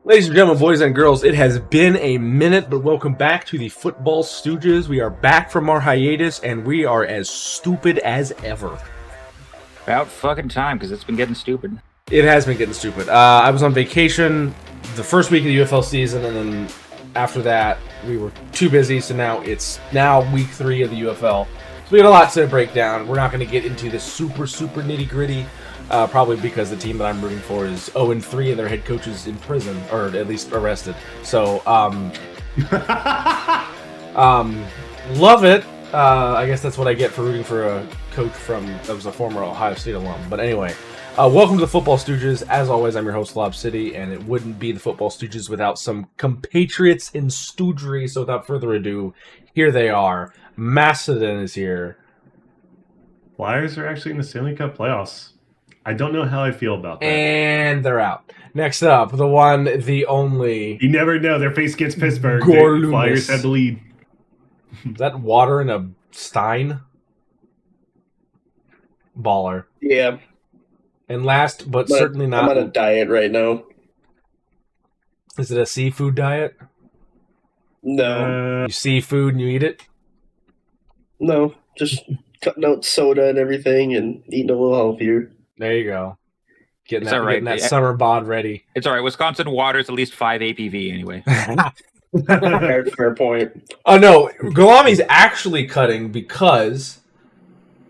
Ladies and gentlemen, boys and girls, it has been a minute, but welcome back to the Football Stooges. We are back from our hiatus, and we are as stupid as ever. About fucking time, because it's been getting stupid. It has been getting stupid. I was on vacation the first week of the UFL season, and then after that, we were too busy, so now it's week 3 of the UFL. So we got a lot to break down. We're not going to get into the super nitty-gritty, probably because the team that I'm rooting for is 0-3 and their head coach is in prison, or at least arrested. So, love it. I guess that's what I get for rooting for a coach that was a former Ohio State alum. But anyway, welcome to the Football Stooges. As always, I'm your host, Lob City, and it wouldn't be the Football Stooges without some compatriots in stoogery. So without further ado, here they are. Macedon is here. Flyers are actually in the Stanley Cup playoffs. I don't know how I feel about that. And they're out. Next up, the one, the only. You never know. Their face against Pittsburgh. Gorlumis. The Flyers had the lead. Is that water in a stein? Baller. Yeah. And last, but certainly not. I'm on a diet right now. Is it a seafood diet? No. You see food and you eat it? No. Just cutting out soda and everything and eating a little healthier. There you go. Getting It's all right. getting that summer bod ready. It's all right. Wisconsin water is at least 5 APV anyway. Fair point. Oh, no. Golami's actually cutting because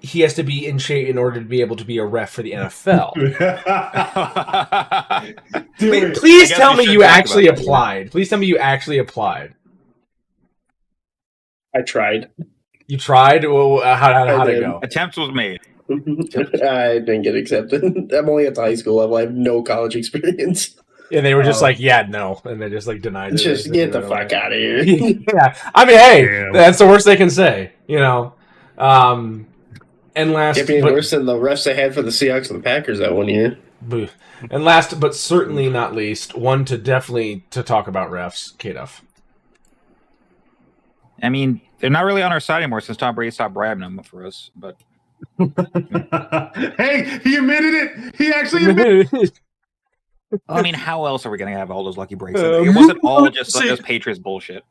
he has to be in shape in order to be able to be a ref for the NFL. Please tell me you actually applied. Please tell me you actually applied. I tried. You tried? Well, how'd it go? Attempts was made. I didn't get accepted. I'm only at the high school level. I have no college experience. And they were just like, yeah, no. And they just like denied it. Just get the fuck out of here. Yeah. I mean, hey, Damn. that's the worst they can say, you know. And last, Can't be worse than the refs I had for the Seahawks and the Packers that one year. And last, but certainly not least, one to talk about refs, K-Duff. I mean, they're not really on our side anymore since Tom Brady stopped bribing them for us. But Hey, he admitted it. He actually admitted it. I mean, how else are we going to have all those lucky breaks? It wasn't all just like those Patriots bullshit.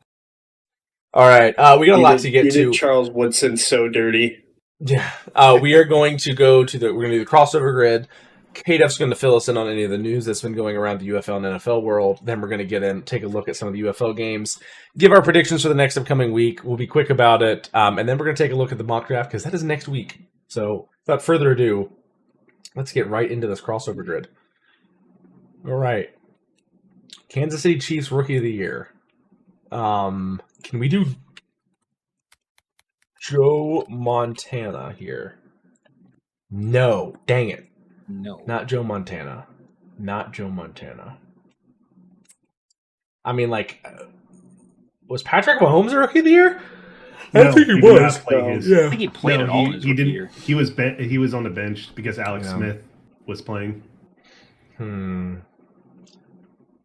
All right, we got a lot to get to. Did Charles Woodson so dirty. Yeah, we are going to go to we're going to do the crossover grid. K-Duff's going to fill us in on any of the news that's been going around the UFL and NFL world. Then we're going to take a look at some of the UFL games, give our predictions for the next upcoming week. We'll be quick about it, and then we're going to take a look at the mock draft because that is next week. So without further ado, let's get right into this crossover grid. All right, Kansas City Chiefs Rookie of the Year. Can we do Joe Montana here? No, dang it. No. Not Joe Montana. Not Joe Montana. I mean, like, was Patrick Mahomes a Rookie of the Year? I No, think he did was. not play his. Yeah. I think he played No, it all in his he rookie didn't. year. He was on the bench because Alex Yeah. Smith was playing. No, No,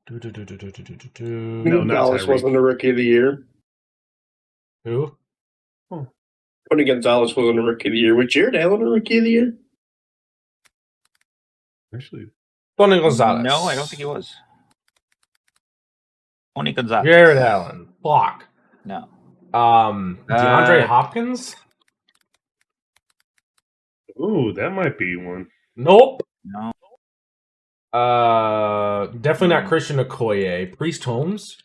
not Gonzalez Tyreek. wasn't a Rookie of the Year. Who? Tony Gonzalez wasn't a Rookie of the Year. Was Jared Allen a Rookie of the Year? Actually, Tony Gonzalez. No, I don't think he was. Tony Gonzalez. Jared Allen. Block. No. DeAndre Hopkins? ooh, that might be one. Nope. No. Definitely not Christian Okoye. Priest Holmes?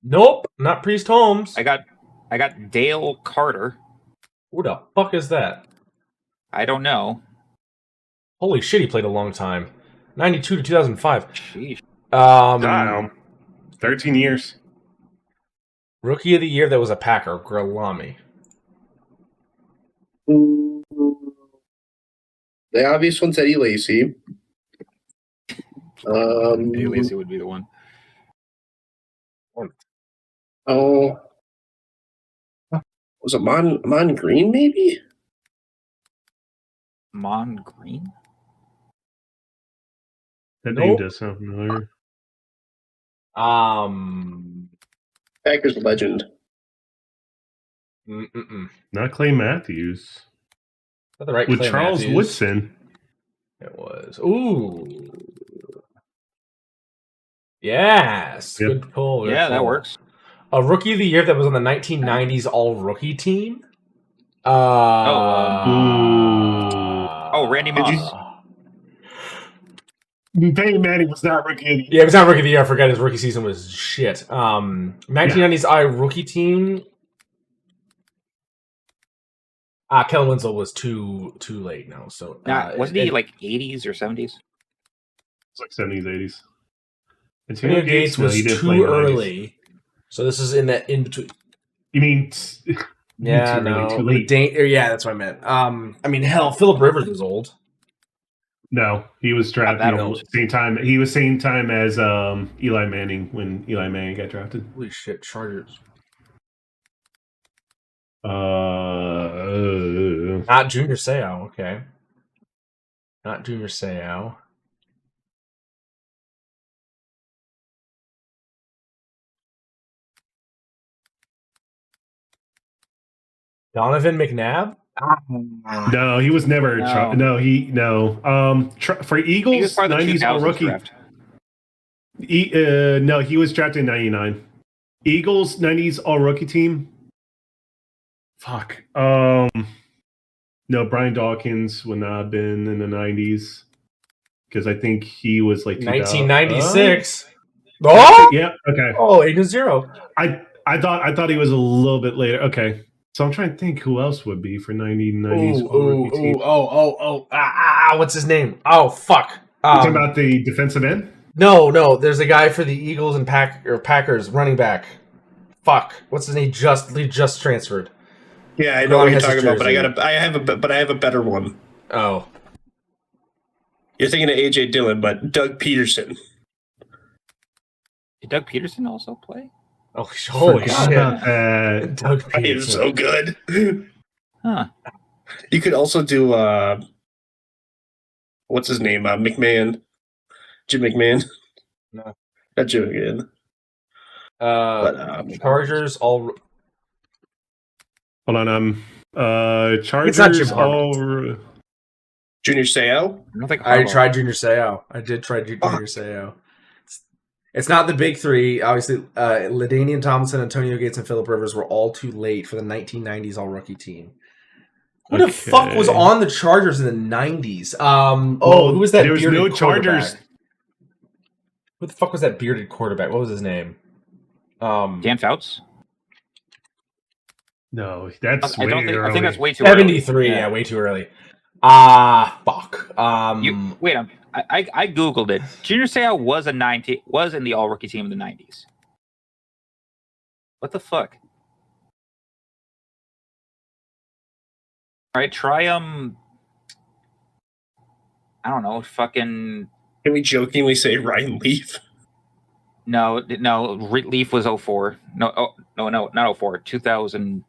Nope, not Priest Holmes. I got Dale Carter. Who the fuck is that? I don't know. Holy shit, he played a long time. 92 to 2005. Sheesh. Damn. 13 years. Rookie of the Year that was a Packer, Gralami. The obvious one's Eddie Lacy. Eddie Lacy would be the one. Oh, was it Mon Green? Maybe. Mon Green? That Nope. name does sound familiar. Packers legend. Mm-mm-mm. Not Clay Matthews. Not the right With Clay Charles Matthews. Woodson. It was. Ooh. Yes. Yep. Good pull. Good Yeah, that pull. works. A rookie of the year that was on the 1990s all-rookie team. Randy Moss. Peyton Manning was not rookie of the year. Yeah, it was not rookie of the year. I forgot his rookie season was shit. 1990s rookie team. Kellen Winslow was too late now. So wasn't he like 80s or 70s? It's like 70s, 80s. Antonio Gates was too early. So this is in that in between. You mean Yeah, too no, early, too late? Yeah, that's what I meant. I mean, hell, Phillip Rivers was old. No, he was drafted same time. He was same time as Eli Manning when Eli Manning got drafted. Holy shit, Chargers. Not Junior Seau. Okay, not Junior Seau. Donovan McNabb? No, he was never. No. For Eagles, he was part of the 90s all rookie. Draft. No, he was drafted in 99. Eagles 90s all rookie team. Fuck. No, Brian Dawkins would not have been in the 90s because I think he was like 1996. Oh yeah. Okay. Oh, 8-0. I thought he was a little bit later. Okay. So I'm trying to think who else would be for 90s. What's his name? Oh, fuck. You talking about the defensive end? No. There's a guy for the Eagles and Packers running back. Fuck. What's his name? He just transferred. Yeah, I know what you're talking about, but I have a better one. Oh. You're thinking of AJ Dillon, but Doug Peterson. Did Doug Peterson also play? Oh, holy shit. Doug Peterson. He was so good. Huh. You could also do, what's his name? McMahon. Jim McMahon. No. Not Jim McMahon. Chargers all... Hold on, Chargers it's not Jim all... Junior Seau? I tried Junior Seau. I did try Junior Seau. It's not the big three. Obviously, LaDainian Tomlinson, Antonio Gates, and Phillip Rivers were all too late for the 1990s all-rookie team. Who the fuck was on the Chargers in the 90s? Who was that there was bearded no Chargers. Who the fuck was that bearded quarterback? What was his name? Dan Fouts? No, that's I think that's way too 73, early. Yeah, way too early. Fuck. Wait, I googled it. Junior Seau was in the all rookie team in the 90s. What the fuck? All right, try I don't know, fucking. Can we jokingly say Ryan Leaf? No. Leaf was 04. No, not 04. 2000.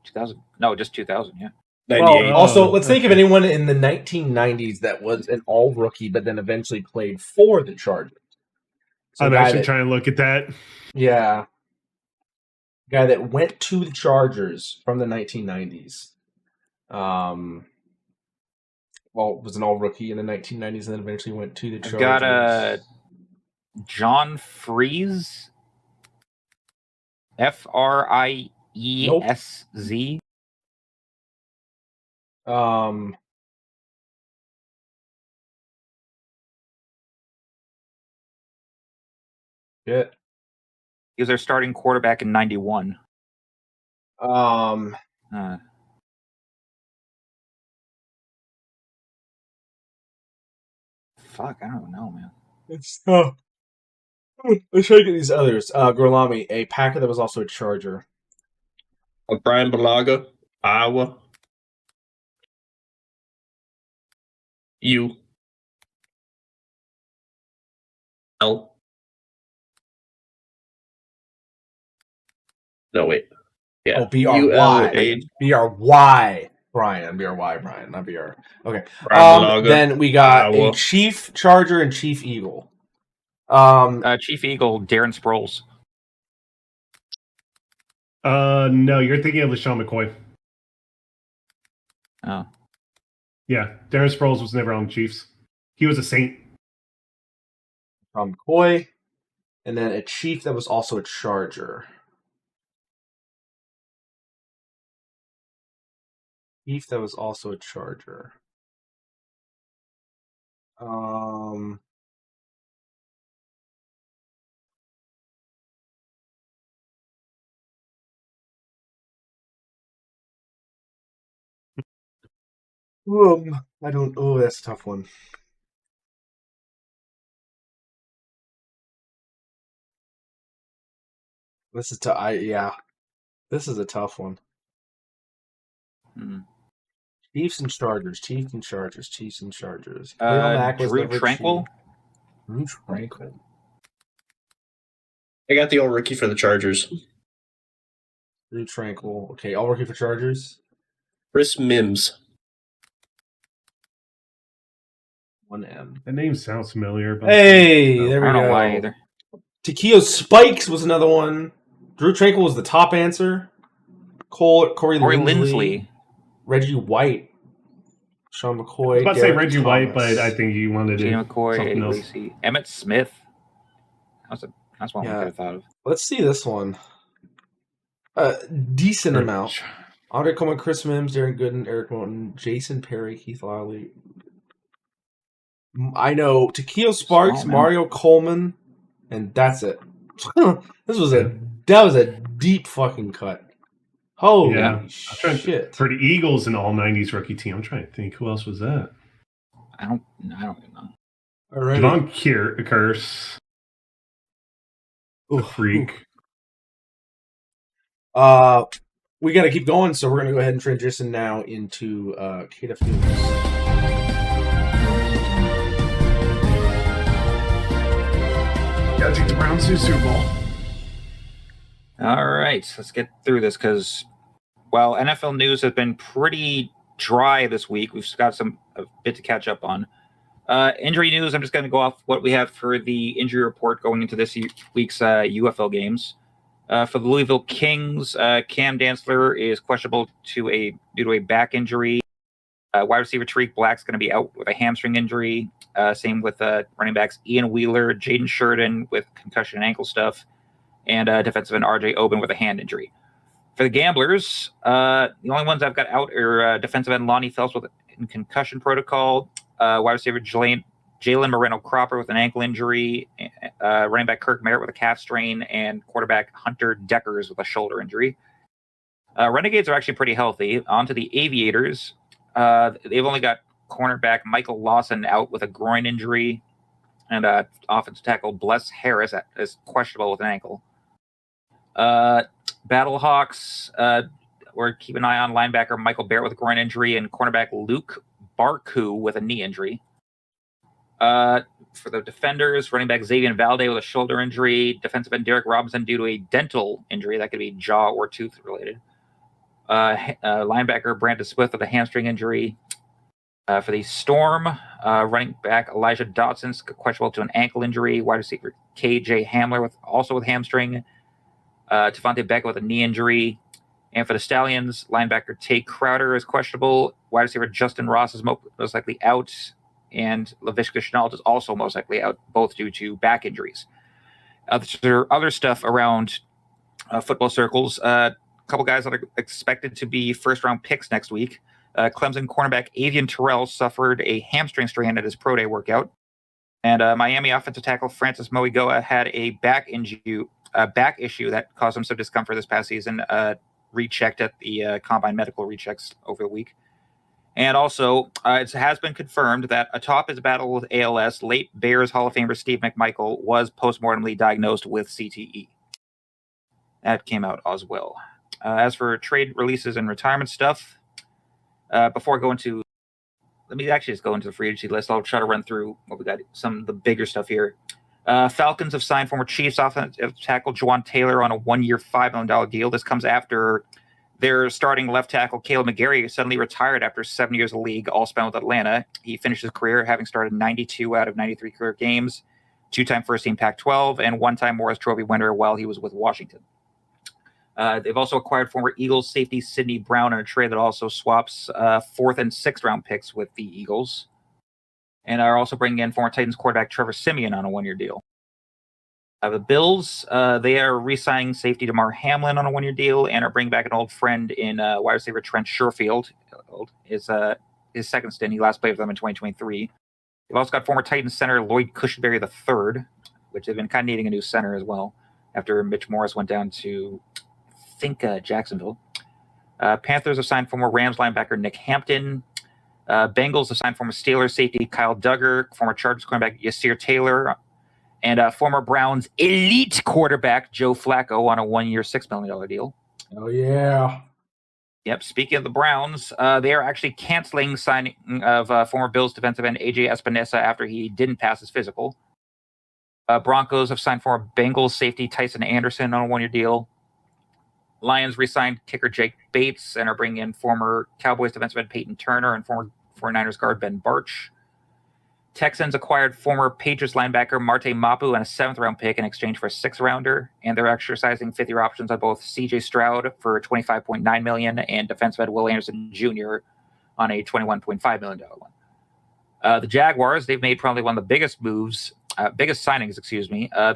2000. No, just 2000. Yeah. Well, also, let's think of anyone in the 1990s that was an all-rookie, but then eventually played for the Chargers. So I'm actually trying to look at that. Yeah. Guy that went to the Chargers from the 1990s. Was an all-rookie in the 1990s and then eventually went to the Chargers. I've got John Freeze. Friesz. Shit. He was their starting quarterback in 91. Fuck, I don't know, man. It's tough. Let's try to get these others. Gorlami, a Packer that was also a Charger. Brian Balaga, Iowa. UFL. No, wait. Yeah. Oh, BRY. BRY. Brian, not BR. Okay. Then we got a Chief Charger and Chief Eagle. Chief Eagle, Darren Sproles. No, you're thinking of LaShawn McCoy. Oh. Yeah, Darren Sproles was never on the Chiefs. He was a Saint. McCoy, and then a Chief that was also a Charger. Chief that was also a Charger. I don't. Oh, that's a tough one. This is tough. This is a tough one. Chiefs and Chargers. Chiefs and Chargers. Chiefs and Chargers. Khalil Mack was Drew never Tranquil. Drew Tranquil. I got the all rookie for the Chargers. Drew Tranquil. Okay, all rookie for Chargers. Chris Mims. 1M. That name sounds familiar. But Hey, there we I don't go. know why either. Takeo Spikes was another one. Drew Tranquil was the top answer. Corey Lindsley. Reggie White. Sean McCoy. I was about to say Derek Reggie Thomas. White, but I think you wanted Gene to McCoy, something Eddie else. Lacy, Emmett Smith. That's one we could have thought of. Let's see this one. Decent amount. Andre Coleman, Chris Mims, Darren Gooden, Eric Moulton, Jason Perry, Keith Lowry. I know Takeo Sparks, Small, man. Mario Coleman, and that's it. That was a deep fucking cut. Holy shit! For the Eagles and all '90s rookie team, I'm trying to think who else was that. I don't even know. Alrighty. Javon Curse, freak. We got to keep going, so we're going to go ahead and transition now into KDF News. Gotta take the Browns to the Super Bowl. All right, let's get through this because, well, NFL news has been pretty dry this week. We've got a bit to catch up on. Injury news, I'm just going to go off what we have for the injury report going into this week's UFL games. For the Louisville Kings, Cam Dantzler is questionable due to a back injury. Wide receiver Tariq Black's going to be out with a hamstring injury. Same with running backs Ian Wheeler, Jaden Sheridan with concussion and ankle stuff, and defensive end RJ Oben with a hand injury. For the Gamblers, the only ones I've got out are defensive end Lonnie Phelps with a concussion protocol, wide receiver Jalen Moreno-Cropper with an ankle injury, running back Kirk Merritt with a calf strain, and quarterback Hunter Deckers with a shoulder injury. Renegades are actually pretty healthy. On to the Aviators. They've only got cornerback Michael Lawson out with a groin injury, and offensive tackle Bless Harris is questionable with an ankle. Battlehawks, we're keeping an eye on linebacker Michael Barrett with a groin injury and cornerback Luke Barku with a knee injury. For the Defenders, running back Xavier Valde with a shoulder injury, defensive end Derek Robinson due to a dental injury that could be jaw or tooth related. Linebacker Brandon Swift with a hamstring injury. For the Storm, running back Elijah Dotson's questionable to an ankle injury. Wide receiver KJ Hamler also with hamstring. Devontae Beckett with a knee injury. And for the Stallions, linebacker Tate Crowder is questionable. Wide receiver Justin Ross is most likely out. And Laviska Chenault is also most likely out, both due to back injuries. There are other stuff around football circles. A couple guys that are expected to be first-round picks next week. Clemson cornerback Avian Terrell suffered a hamstring strain at his pro day workout. And Miami offensive tackle Francis Moigoa had a back issue that caused him some discomfort this past season, rechecked at the combine medical rechecks over the week. And also, it has been confirmed that atop his battle with ALS, late Bears Hall of Famer Steve McMichael was postmortemly diagnosed with CTE. That came out as well. As for trade releases and retirement stuff, before I go into... Let me actually just go into the free agency list. I'll try to run through what we got, some of the bigger stuff here. Falcons have signed former Chiefs offensive tackle Juwan Taylor on a one-year, $5 million deal. This comes after their starting left tackle, Caleb McGarry, suddenly retired after 7 years of the league, all spent with Atlanta. He finished his career having started 92 out of 93 career games, two-time first-team Pac-12, and one-time Morris Trophy winner while he was with Washington. They've also acquired former Eagles safety Sidney Brown in a trade that also swaps 4th and 6th round picks with the Eagles. And are also bringing in former Titans quarterback Trevor Siemian on a 1-year deal. The Bills, they are re-signing safety Damar Hamlin on a 1-year deal and are bringing back an old friend in wide receiver Trent Sherfield. His second stint. He last played with them in 2023. They've also got former Titans center Lloyd Cushenberry III, which they've been kind of needing a new center as well after Mitch Morris went down to, I think, Jacksonville. Panthers have signed former Rams linebacker Nick Hampton. Bengals have signed former Steelers safety Kyle Duggar, former Chargers cornerback Yasir Taylor, and former Browns elite quarterback Joe Flacco on a 1-year, $6 million deal. Oh, yeah. Yep. Speaking of the Browns, they are actually canceling signing of former Bills defensive end AJ Espinosa after he didn't pass his physical. Broncos have signed former Bengals safety Tyson Anderson on a 1-year deal. Lions re-signed kicker Jake Bates and are bringing in former Cowboys defensive end Peyton Turner and former 49ers guard Ben Barch. Texans acquired former Patriots linebacker Marte Mapu and a 7th-round pick in exchange for a 6th-rounder, and they're exercising 5th-year options on both C.J. Stroud for $25.9 million and defensive end Will Anderson Jr. on a $21.5 million one. The Jaguars, they've made probably one of the biggest signings.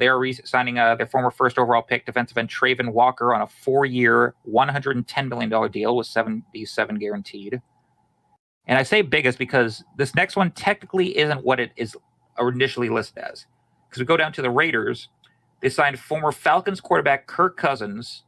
They are re-signing their former first overall pick defensive end Traven Walker on a 4-year, $110 million deal with 77 guaranteed. And I say biggest because this next one technically isn't what it is initially listed as. Because we go down to the Raiders, they signed former Falcons quarterback Kirk Cousins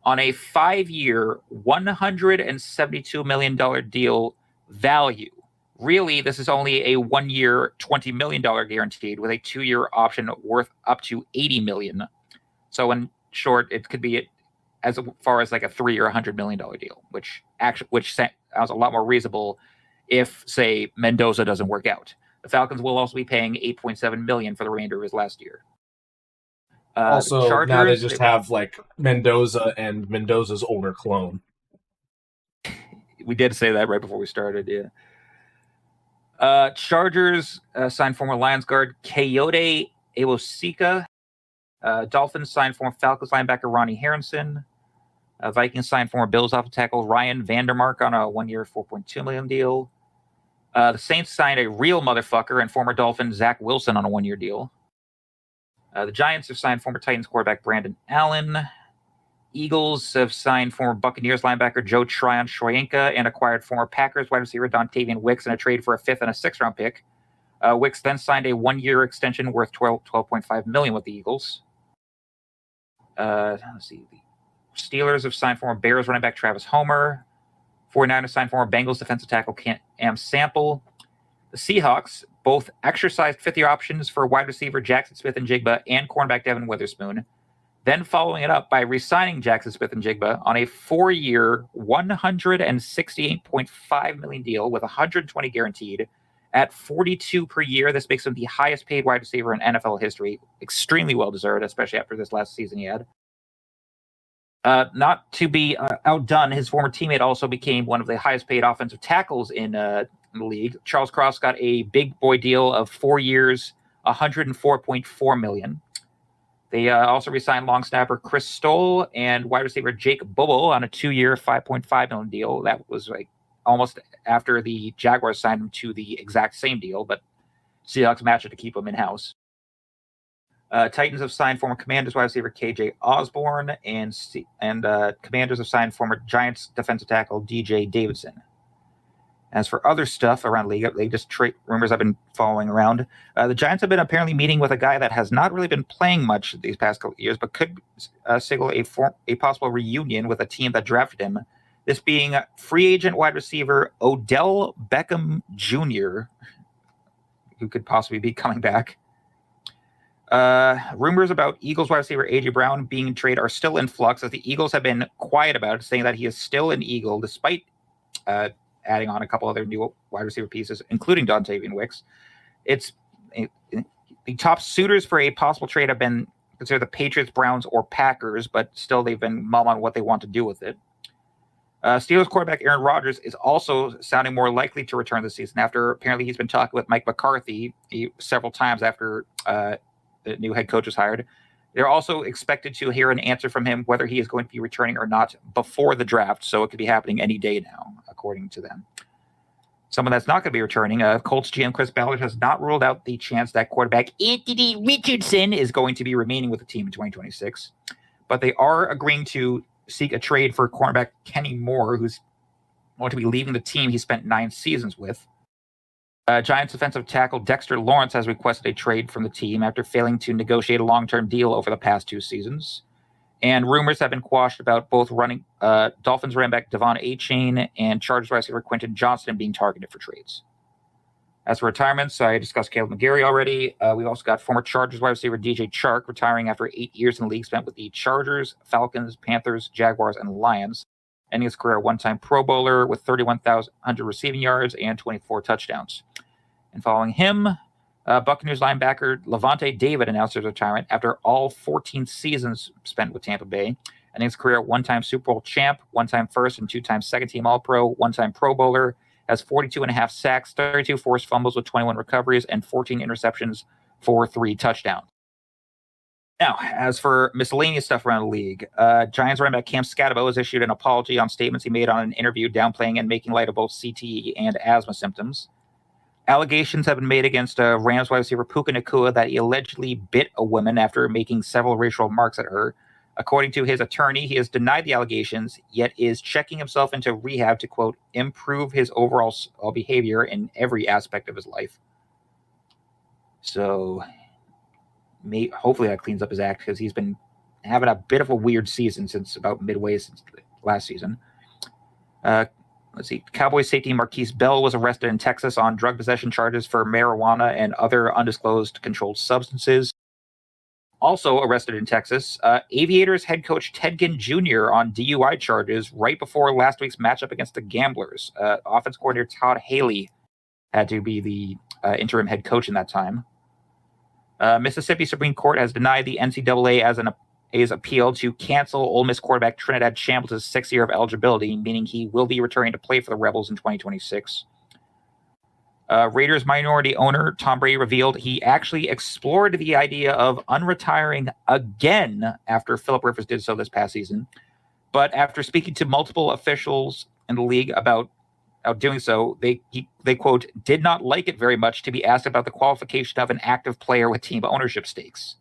on a 5-year, $172 million deal value. Really, this is only a 1-year, $20 million guaranteed with a 2-year option worth up to $80 million. So in short, it could be as far as like a 3 or $100 million deal, which sounds a lot more reasonable if, say, Mendoza doesn't work out. The Falcons will also be paying $8.7 million for the remainder of his last year. Also, Chargers, now they just have like Mendoza and Mendoza's older clone. We did say that right before we started, yeah. Chargers signed former Lions guard Coyote Awosika. Dolphins signed former Falcons linebacker Ronnie Harrison. Vikings signed former Bills offensive tackle Ryan Vandermark on a 1-year, $4.2 million deal. The Saints signed a real motherfucker and former Dolphin Zach Wilson on a 1-year deal. The Giants have signed former Titans quarterback Brandon Allen. Eagles have signed former Buccaneers linebacker Joe Tryon-Shoyinka and acquired former Packers wide receiver Dontavian Wicks in a trade for a 5th and a 6th-round pick. Wicks then signed a 1-year extension worth $12.5 million with the Eagles. Let's see. The Steelers have signed former Bears running back Travis Homer. 49ers signed former Bengals defensive tackle Cam Sample. The Seahawks both exercised 5th-year options for wide receiver Jackson Smith-Njigba and cornerback Devin Witherspoon, then following it up by re-signing Jackson Smith-Njigba on a 4-year, $168.5 million deal with 120 guaranteed at $42 per year. This makes him the highest-paid wide receiver in NFL history. Extremely well-deserved, especially after this last season he had. Not to be outdone, his former teammate also became one of the highest-paid offensive tackles in the league. Charles Cross got a big boy deal of 4 years, $104.4 million. They also re-signed long snapper Chris Stoll and wide receiver Jake Bobo on a 2-year, $5.5 million deal. That was like almost after the Jaguars signed him to the exact same deal, but Seahawks matched it to keep him in-house. Titans have signed former Commanders wide receiver KJ Osborne, and Commanders have signed former Giants defensive tackle DJ Davidson. As for other stuff around the league, just rumors I've been following around. The Giants have been apparently meeting with a guy that has not really been playing much these past couple of years, but could signal a possible reunion with a team that drafted him. This being free agent wide receiver Odell Beckham Jr., who could possibly be coming back. Rumors about Eagles wide receiver A.J. Brown being in trade are still in flux, as the Eagles have been quiet about it, saying that he is still an Eagle, despite adding on a couple other new wide receiver pieces, including Dontavian Wicks. The top suitors for a possible trade have been considered the Patriots, Browns, or Packers, but still they've been mum on what they want to do with it. Steelers quarterback Aaron Rodgers is also sounding more likely to return this season after apparently he's been talking with Mike McCarthy several times after the new head coach was hired. They're also expected to hear an answer from him whether he is going to be returning or not before the draft, so it could be happening any day now, according to them. Someone that's not going to be returning, Colts GM Chris Ballard has not ruled out the chance that quarterback Anthony Richardson is going to be remaining with the team in 2026, but they are agreeing to seek a trade for cornerback Kenny Moore, who's going to be leaving the team he spent 9 seasons with. Giants defensive tackle Dexter Lawrence has requested a trade from the team after failing to negotiate a long-term deal over the past 2 seasons. And rumors have been quashed about both Dolphins running back Devon Achane and Chargers wide receiver Quentin Johnston being targeted for trades. As for retirements, I discussed Caleb McGarry already. We've also got former Chargers wide receiver DJ Chark retiring after 8 years in the league spent with the Chargers, Falcons, Panthers, Jaguars, and Lions, ending his career a one-time Pro Bowler with 31,100 receiving yards and 24 touchdowns. And following him, Buccaneers linebacker Levante David announced his retirement after all 14 seasons spent with Tampa Bay, ending his career one-time Super Bowl champ, one-time first and 2-time second-team All-Pro, one-time Pro Bowler, has 42.5 sacks, 32 forced fumbles with 21 recoveries, and 14 interceptions for 3 touchdowns. Now, as for miscellaneous stuff around the league, Giants running back Cam Scatabo has issued an apology on statements he made on an interview downplaying and making light of both CTE and asthma symptoms. Allegations have been made against Rams wide receiver Puka Nacua that he allegedly bit a woman after making several racial remarks at her. According to his attorney, he has denied the allegations, yet is checking himself into rehab to, quote, improve his overall behavior in every aspect of his life. So hopefully that cleans up his act, because he's been having a bit of a weird season since about midway since last season. Let's see. Cowboys safety Marquise Bell was arrested in Texas on drug possession charges for marijuana and other undisclosed controlled substances. Also arrested in Texas, Aviators head coach Ted Ginn Jr. on DUI charges right before last week's matchup against the Gamblers. Offense coordinator Todd Haley had to be the interim head coach in that time. Mississippi Supreme Court has denied the NCAA as appeal to cancel Ole Miss quarterback Trinidad Shambles' 6th year of eligibility, meaning he will be returning to play for the Rebels in 2026. Raiders minority owner Tom Brady revealed he actually explored the idea of unretiring again after Philip Rivers did so this past season. But after speaking to multiple officials in the league about doing so, they quote, did not like it very much to be asked about the qualification of an active player with team ownership stakes.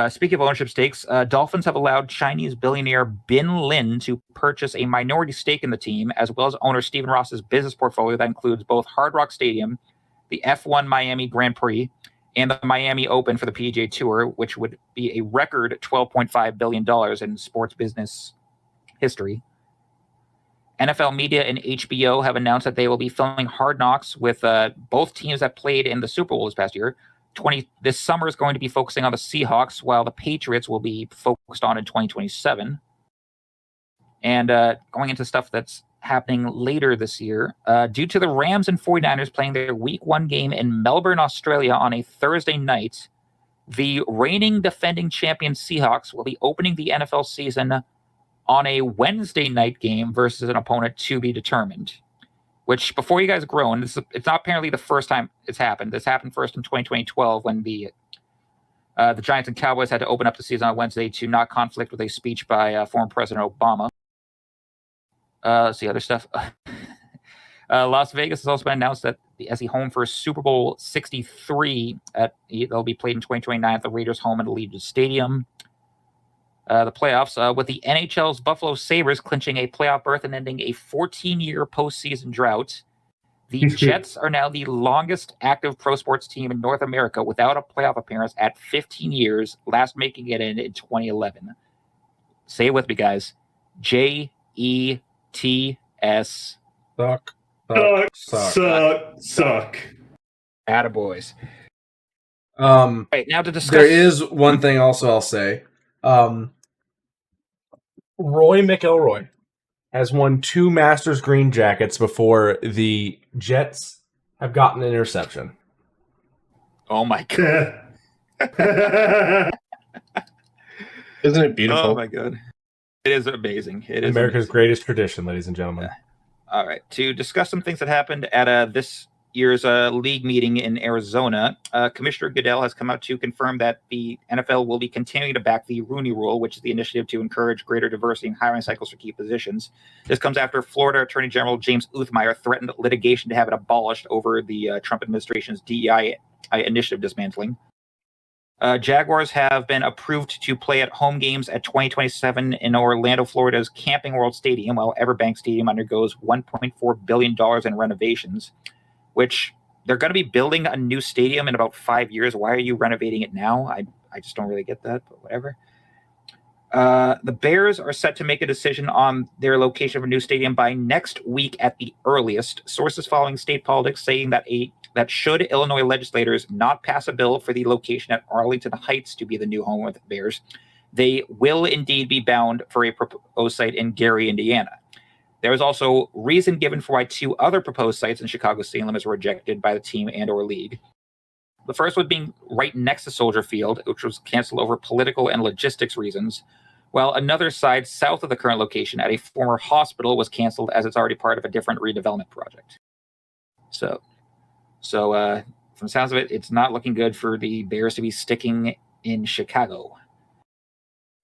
Speaking of ownership stakes, Dolphins have allowed Chinese billionaire Bin Lin to purchase a minority stake in the team, as well as owner Stephen Ross's business portfolio that includes both Hard Rock Stadium, the F1 Miami Grand Prix, and the Miami Open for the PGA Tour, which would be a record $12.5 billion in sports business history. NFL Media and HBO have announced that they will be filming Hard Knocks with both teams that played in the Super Bowl this past year. This summer is going to be focusing on the Seahawks, while the Patriots will be focused on in 2027. And going into stuff that's happening later this year, due to the Rams and 49ers playing their Week 1 game in Melbourne, Australia on a Thursday night, the reigning defending champion Seahawks will be opening the NFL season on a Wednesday night game versus an opponent to be determined. Which, before you guys groan, it's not apparently the first time it's happened. This happened first in 2012 when the Giants and Cowboys had to open up the season on Wednesday to not conflict with a speech by former President Obama. Let's see other stuff. Las Vegas has also been announced that as the home for Super Bowl 63, they'll be played in 2029 at the Raiders' home at Allegiant Stadium. The playoffs, with the NHL's Buffalo Sabres clinching a playoff berth and ending a 14-year postseason drought. The Jets are now the longest active pro sports team in North America without a playoff appearance at 15 years, last making it in 2011. Say it with me, guys. JETS. Suck. Attaboys. Right, now to discuss... There is one thing also I'll say. Roy McIlroy has won 2 Masters green jackets before the Jets have gotten an interception. Oh my God. Isn't it beautiful? Oh my God. It is amazing. It is America's amazing. greatest tradition, ladies and gentlemen. All right. To discuss some things that happened at this year's league meeting in Arizona, Commissioner Goodell has come out to confirm that the NFL will be continuing to back the Rooney Rule, which is the initiative to encourage greater diversity in hiring cycles for key positions. This comes after Florida Attorney General James Uthmeyer threatened litigation to have it abolished over the Trump administration's DEI initiative dismantling. Jaguars have been approved to play at home games at 2027 in Orlando, Florida's Camping World Stadium, while Everbank Stadium undergoes $1.4 billion in renovations, which they're going to be building a new stadium in about 5 years. Why are you renovating it now? I just don't really get that, but whatever. The Bears are set to make a decision on their location of a new stadium by next week at the earliest. Sources following state politics saying that should Illinois legislators not pass a bill for the location at Arlington Heights to be the new home of the Bears, they will indeed be bound for a proposed site in Gary, Indiana. There was also reason given for why 2 other proposed sites in Chicago's city limits were rejected by the team and or league. The first was being right next to Soldier Field, which was canceled over political and logistics reasons, while another site south of the current location at a former hospital was canceled as it's already part of a different redevelopment project. So from the sounds of it, it's not looking good for the Bears to be sticking in Chicago.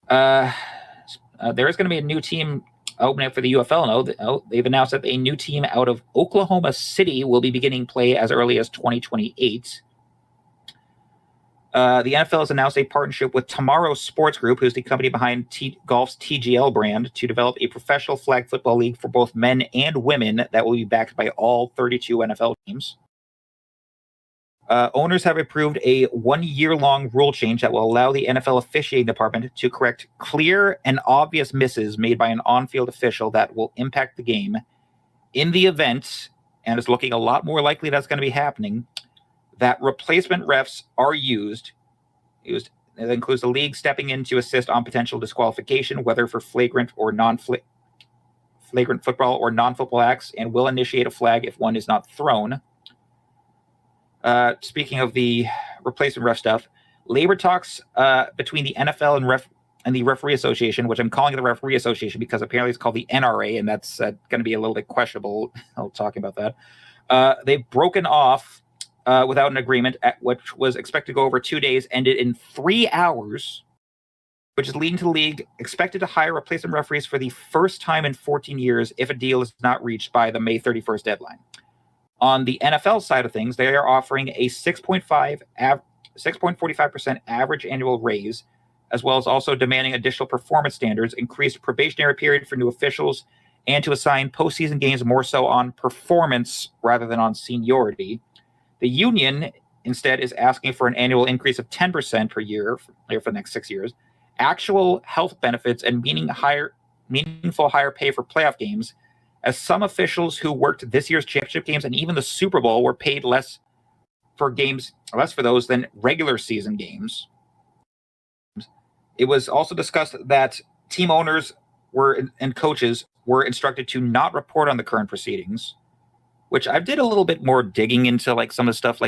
There is going to be a new team opening up for the UFL. They've announced that a new team out of Oklahoma City will be beginning play as early as 2028. The NFL has announced a partnership with Tomorrow Sports Group, who's the company behind golf's TGL brand, to develop a professional flag football league for both men and women that will be backed by all 32 NFL teams. Owners have approved a 1-year-long rule change that will allow the NFL officiating department to correct clear and obvious misses made by an on-field official that will impact the game in the event, and it's looking a lot more likely that's going to be happening, that replacement refs are used. It includes the league stepping in to assist on potential disqualification, whether for flagrant football or non-football acts, and will initiate a flag if one is not thrown. Speaking of the replacement ref stuff, labor talks between the NFL and the Referee Association, which I'm calling the Referee Association because apparently it's called the NRA, and that's going to be a little bit questionable. I'll talk about that. They've broken off without an agreement, which was expected to go over 2 days, ended in 3 hours, which is leading to the league expected to hire replacement referees for the first time in 14 years if a deal is not reached by the May 31st deadline. On the NFL side of things, they are offering a 6.45% average annual raise, as well as also demanding additional performance standards, increased probationary period for new officials, and to assign postseason games more so on performance rather than on seniority. The union, instead, is asking for an annual increase of 10% per year for the next 6 years, actual health benefits, and meaningful higher pay for playoff games, as some officials who worked this year's championship games and even the Super Bowl were paid less for those than regular season games. It was also discussed that team owners and coaches were instructed to not report on the current proceedings, which I did a little bit more digging into, like some of the stuff.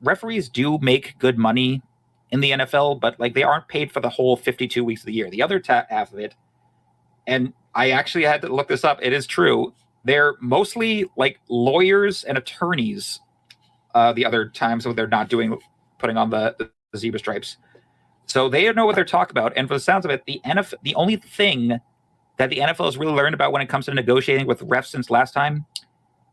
Referees do make good money in the NFL, but they aren't paid for the whole 52 weeks of the year. The other half of it, and I actually had to look this up. It is true. They're mostly lawyers and attorneys. The other times when they're not putting on the zebra stripes, so they know what they're talking about. And for the sounds of it, the only thing that the NFL has really learned about when it comes to negotiating with refs since last time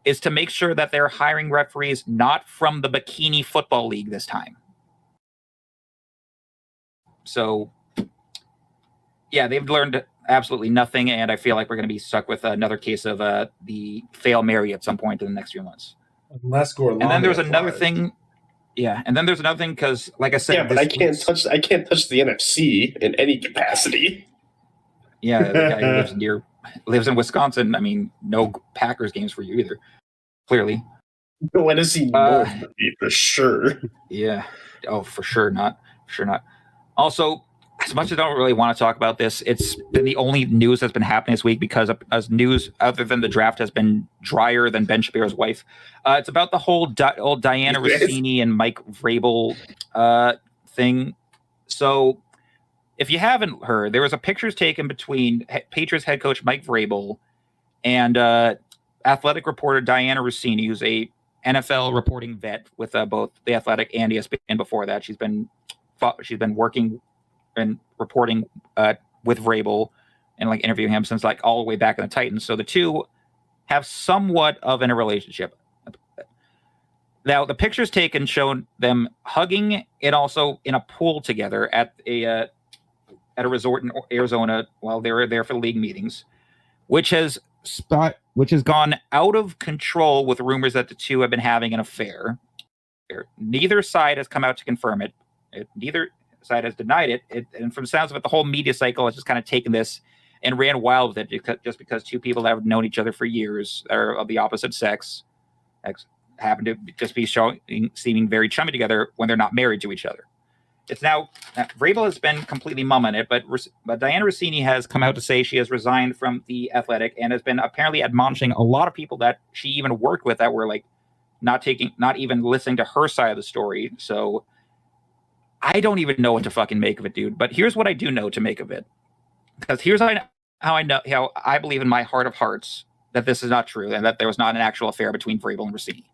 is to make sure that they're hiring referees not from the Bikini Football League this time. So, yeah, they've learned absolutely nothing, and I feel like we're going to be stuck with another case of the Fail Mary at some point in the next few months. Unless Gorlami and then there's applies. another thing. Yeah, and then there's another thing because, like I said, yeah, but I can't touch the NFC in any capacity. Yeah, the guy who lives in Wisconsin. I mean, no Packers games for you either. Clearly, no NFC North for sure. Yeah, for sure not. Also, as much as I don't really want to talk about this, it's been the only news that's been happening this week because as news other than the draft has been drier than Ben Shapiro's wife. It's about the whole old Diana Rossini and Mike Vrabel thing. So if you haven't heard, there was a pictures taken between Patriots head coach Mike Vrabel and athletic reporter Diana Rossini, who's a NFL reporting vet with both The Athletic and ESPN. Before that, she's been working and reporting with Vrabel and like interviewing him since like all the way back in the Titans. So the two have somewhat of a relationship. Now, the pictures taken showed them hugging and also in a pool together at a resort in Arizona while they were there for league meetings, which has gone out of control with rumors that the two have been having an affair. Neither side has come out to confirm it. Neither side has denied it. And from the sounds of it, the whole media cycle has just kind of taken this and ran wild with it just because two people that have known each other for years are of the opposite sex happen to just be seeming very chummy together when they're not married to each other. It's now Vrabel has been completely mum on it, but Diana Rossini has come out to say she has resigned from The Athletic and has been apparently admonishing a lot of people that she even worked with that were like not even listening to her side of the story. So I don't even know what to fucking make of it, dude. But here's what I do know to make of it, because here's how I believe in my heart of hearts that this is not true and that there was not an actual affair between Vrabel and Rossini.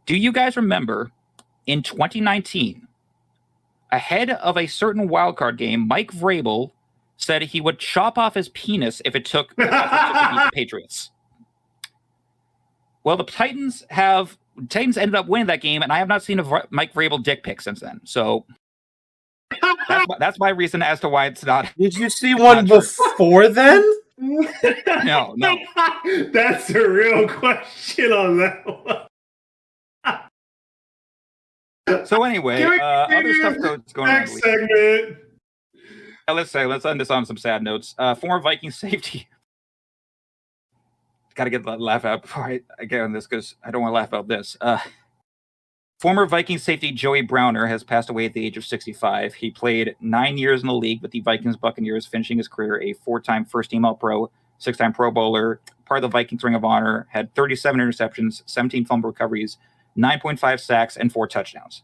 Do you guys remember in 2019, ahead of a certain wildcard game, Mike Vrabel said he would chop off his penis if it took to beat the Patriots? Well, the Titans ended up winning that game, and I have not seen a Mike Vrabel dick pic since then. So that's my reason as to why it's not. Did you see one before then? No. That's a real question on that one. So anyway, other stuff going on. Next segment. Let's end this on some sad notes. Former Viking safety. Got to get the laugh out before I get on this because I don't want to laugh about this. Former Viking safety Joey Browner has passed away at the age of 65. He played 9 years in the league with the Vikings Buccaneers, finishing his career a 4-time first-team All-Pro, 6-time Pro Bowler, part of the Vikings Ring of Honor, had 37 interceptions, 17 fumble recoveries, 9.5 sacks, and 4 touchdowns.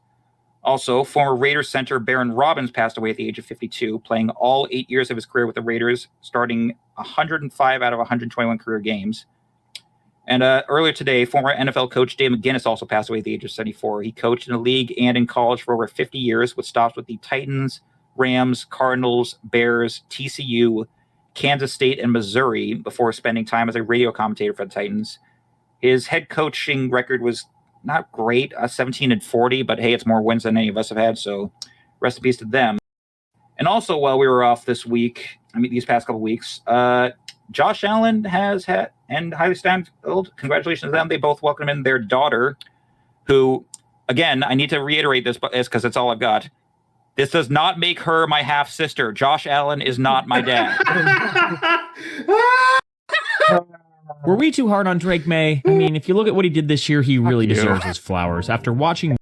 Also, former Raiders center Baron Robbins passed away at the age of 52, playing all 8 years of his career with the Raiders, starting 105 out of 121 career games. And earlier today, former NFL coach Dave McGinnis also passed away at the age of 74. He coached in the league and in college for over 50 years, with stops with the Titans, Rams, Cardinals, Bears, TCU, Kansas State, and Missouri before spending time as a radio commentator for the Titans. His head coaching record was not great, 17-40, but hey, it's more wins than any of us have had, so rest in peace to them. And also, while we were off this week, these past couple weeks, Josh Allen has had, and Hailey Steinfeld, congratulations to them. They both welcomed in their daughter, who, again, I need to reiterate this because it's all I've got. This does not make her my half sister. Josh Allen is not my dad. Were we too hard on Drake May? I mean, if you look at what he did this year, he really deserves his flowers. After watching...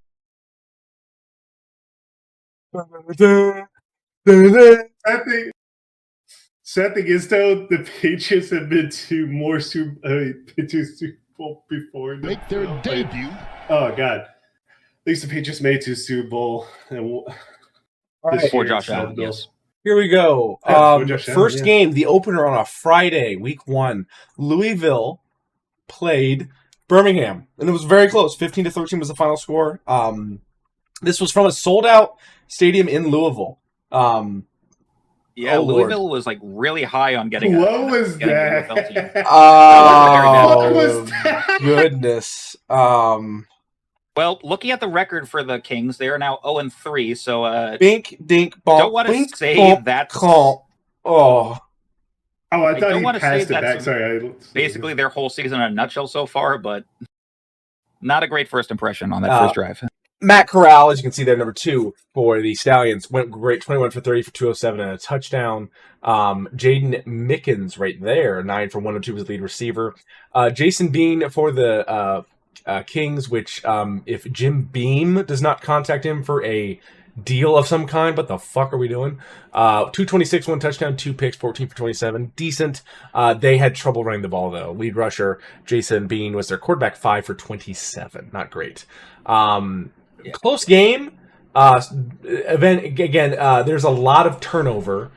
Sad thing is, though, the Patriots have been to Super Bowl before. Make their debut. Oh, God. At least the Patriots made it to Super Bowl. And Before Josh Allen, yes. Here we go. First game, the opener on a Friday, week 1. Louisville played Birmingham, and it was very close. 15-13 was the final score. This was from a sold-out stadium in Louisville. Louisville was like really high on getting. What was that? What was that? Goodness. Well, looking at the record for the Kings, they are now 0-3. So, bink, dink, bonk. Don't want to say bonk, that's. Oh, I thought he passed it back. Sorry, basically their whole season in a nutshell so far, but not a great first impression on that first drive. Matt Corral, as you can see there, number 2 for the Stallions, went great, 21 for 30 for 207 and a touchdown. Jaden Mickens right there, 9 for 102 was the lead receiver. Jason Bean for the Kings, which if Jim Beam does not contact him for a deal of some kind, what the fuck are we doing? 226, 1 touchdown, 2 picks, 14 for 27. Decent. They had trouble running the ball, though. Lead rusher, Jason Bean, was their quarterback, 5 for 27. Not great. Close game. Event again. There's a lot of turnover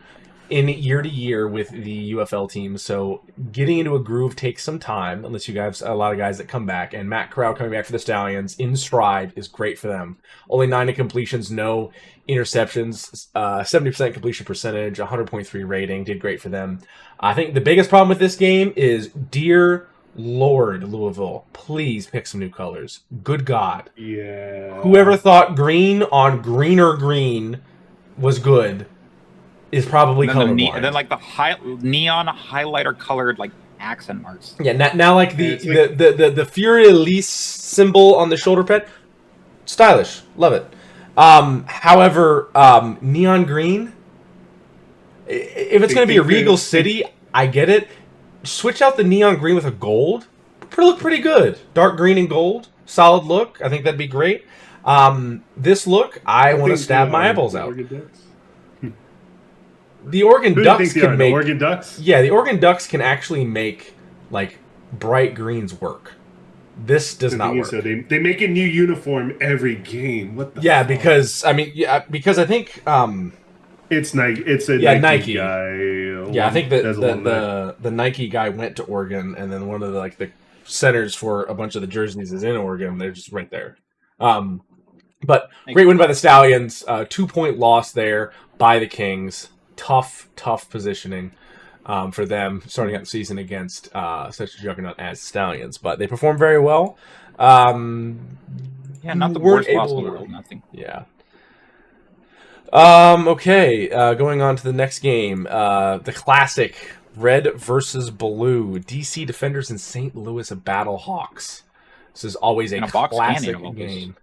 in year to year with the UFL team, so getting into a groove takes some time, unless you guys a lot of guys that come back, and Matt Corral coming back for the Stallions in stride is great for them. Only 9 incompletions, no interceptions, 70% completion percentage, 100.3 rating, did great for them. I think the biggest problem with this game is, dear Lord, Louisville, please pick some new colors. Good God. Yeah. Whoever thought green on greener green was good is probably colorblind. And then like the neon highlighter colored like accent marks. Yeah, now like the Fury Elise symbol on the shoulder pad, stylish, love it. However, neon green, if it's going to be a Regal City, I get it. Switch out the neon green with a gold. Look pretty good. Dark green and gold. Solid look. I think that'd be great. This look, I want to stab my eyeballs out. The Oregon Ducks can make... The Oregon Ducks? Yeah, the Oregon Ducks can actually make, like, bright greens work. This does not work. So they make a new uniform every game. What the fuck? because I think... It's Nike. It's a Nike guy. Yeah, I think the Nike guy went to Oregon, and then one of the centers for a bunch of the jerseys is in Oregon. They're just right there. But great win by the Stallions. 2-point loss there by the Kings. Tough positioning for them starting out the season against such a juggernaut as Stallions. But they performed very well. Yeah, not the worst possible world. Nothing. Yeah. Okay, going on to the next game. The classic Red versus Blue. DC Defenders and St. Louis Battlehawks. This is always a classic game.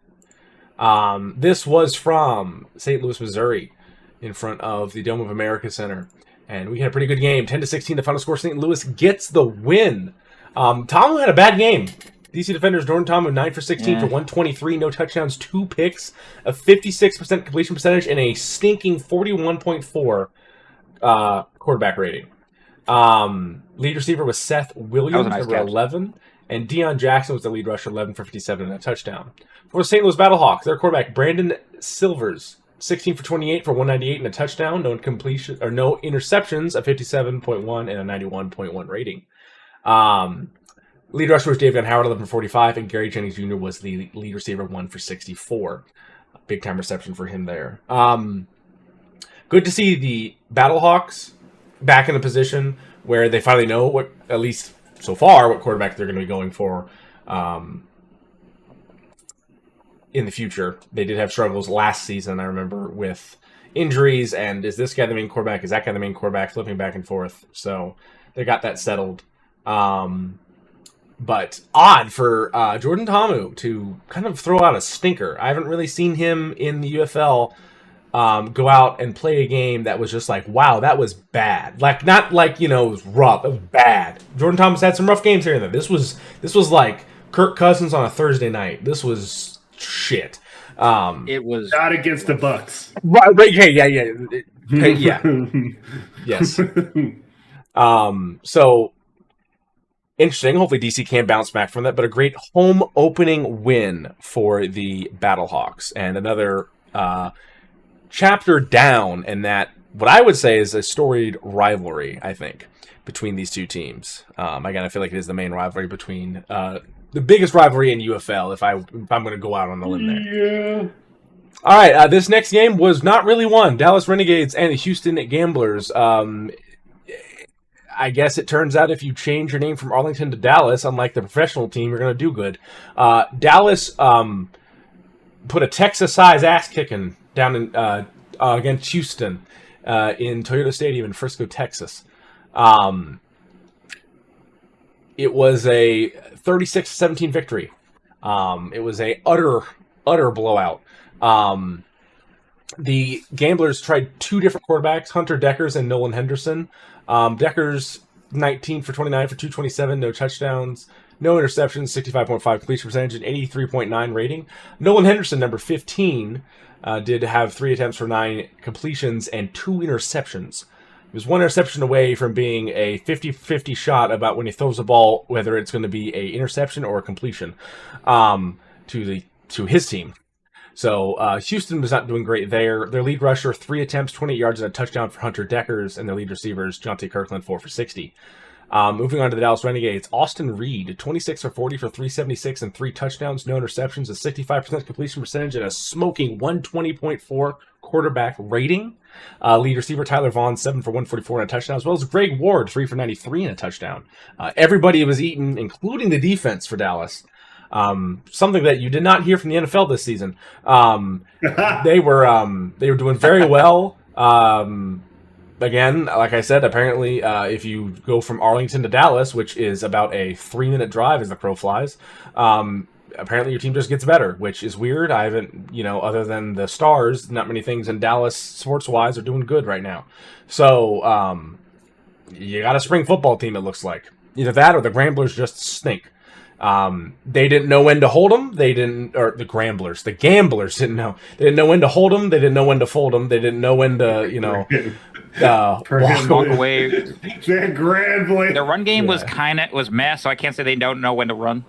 This was from St. Louis, Missouri, in front of the Dome of America Center. And we had a pretty good game. 10-16, the final score. St. Louis gets the win. Tom had a bad game. DC Defenders, Jordan Tom, 9 for 16 for 123, no touchdowns, 2 picks, a 56% completion percentage, and a stinking 41.4 quarterback rating. Lead receiver was Seth Williams, number 11, and Deion Jackson was the lead rusher, 11 for 57 and a touchdown. For the St. Louis Battlehawks, their quarterback, Brandon Silvers, 16 for 28 for 198 and a touchdown, no interceptions, a 57.1 and a 91.1 rating. Lead rusher was David Howard, 11 for 45, and Gary Jennings Jr. was the lead receiver, 1 for 64. Big time reception for him there. Good to see the Battlehawks back in a position where they finally know what, at least so far, what quarterback they're going to be going for in the future. They did have struggles last season, I remember, with injuries, and is this guy the main quarterback? Is that guy the main quarterback? Flipping back and forth. So they got that settled. But odd for Jordan Ta'amu to kind of throw out a stinker. I haven't really seen him in the UFL go out and play a game that was just like, wow, that was bad. Like, not like, it was rough. It was bad. Jordan Thomas had some rough games here and there. This was like Kirk Cousins on a Thursday night. This was shit. It was not against the Bucks. Right, yeah. Yes. So interesting. Hopefully DC can bounce back from that, but a great home opening win for the Battlehawks, and another chapter down in that, what I would say is a storied rivalry, I think, between these two teams. Again, I feel like it is the main rivalry between the biggest rivalry in UFL, if I'm going to go out on the limb there. Yeah. All right, this next game was not really one. Dallas Renegades and the Houston Gamblers. I guess it turns out if you change your name from Arlington to Dallas, unlike the professional team, you're going to do good. Dallas put a Texas-size ass-kicking down in, against Houston in Toyota Stadium in Frisco, Texas. It was a 36-17 victory. It was a utter blowout. The Gamblers tried 2 different quarterbacks, Hunter Deckers and Nolan Henderson. Deckers, 19 for 29 for 227, no touchdowns, no interceptions, 65.5 completion percentage, and 83.9 rating. Nolan Henderson, number 15, did have 3 attempts for 9 completions and 2 interceptions. He was 1 interception away from being a 50-50 shot about when he throws the ball, whether it's going to be a interception or a completion to his team. So Houston was not doing great there. Their lead rusher, 3 attempts, 28 yards, and a touchdown for Hunter Deckers, and their lead receivers, Jonte Kirkland, 4 for 60. Moving on to the Dallas Renegades, Austin Reed, 26 for 40 for 376 and 3 touchdowns, no interceptions, a 65% completion percentage, and a smoking 120.4 quarterback rating. Lead receiver Tyler Vaughn, 7 for 144 and a touchdown, as well as Greg Ward, 3 for 93 and a touchdown. Everybody was eating, including the defense for Dallas. Something that you did not hear from the NFL this season. They were doing very well. Again, like I said, apparently, if you go from Arlington to Dallas, which is about a 3-minute drive as the crow flies, apparently your team just gets better, which is weird. I haven't, other than the Stars, not many things in Dallas sports-wise are doing good right now. So, you got a spring football team, it looks like. Either that or the Gramblers just stink. They didn't know when to hold them. The Gamblers didn't know. They didn't know when to hold them. They didn't know when to fold them. They didn't know when to, walk away. They're Grambling. The run game was mess, so I can't say they don't know when to run.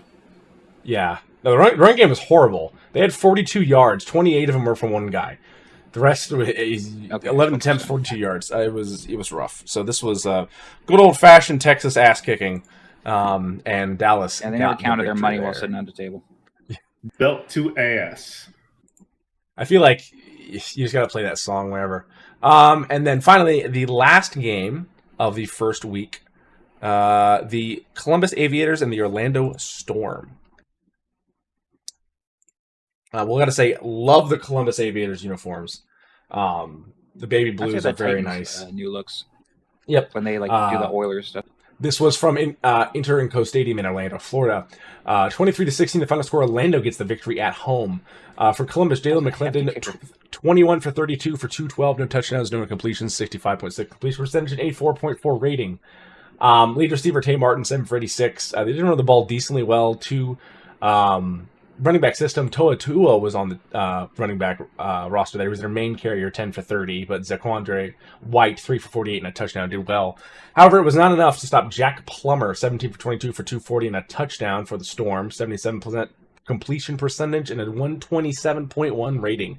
Yeah. No, the run game was horrible. They had 42 yards. 28 of them were from one guy. The rest was 11 attempts, 42 yards. It was rough. So this was good old-fashioned Texas ass-kicking. And Dallas. And they never counted their money while sitting on the table. Belt to ass. I feel like you just got to play that song wherever. And then finally, the last game of the first week, the Columbus Aviators and the Orlando Storm. We got to say, love the Columbus Aviators uniforms. The baby blues are very nice. New looks. Yep. When they do the Oilers stuff. This was from Inter & Co Stadium in Orlando, Florida. 23-16, the final score. Orlando gets the victory at home. For Columbus, Jalen McClendon, 21 for 32 for 212, no touchdowns, no incompletions, 65.6 completion percentage, and 84.4 rating. Lead receiver Tay Martin, 7 for 86. They didn't run the ball decently well. Running back system, Toa Tua was on the running back roster there. He was their main carrier, 10 for 30, but Zaquandre White, 3 for 48 and a touchdown, did well. However, it was not enough to stop Jack Plummer, 17 for 22 for 240 and a touchdown for the Storm, 77% completion percentage and a 127.1 rating.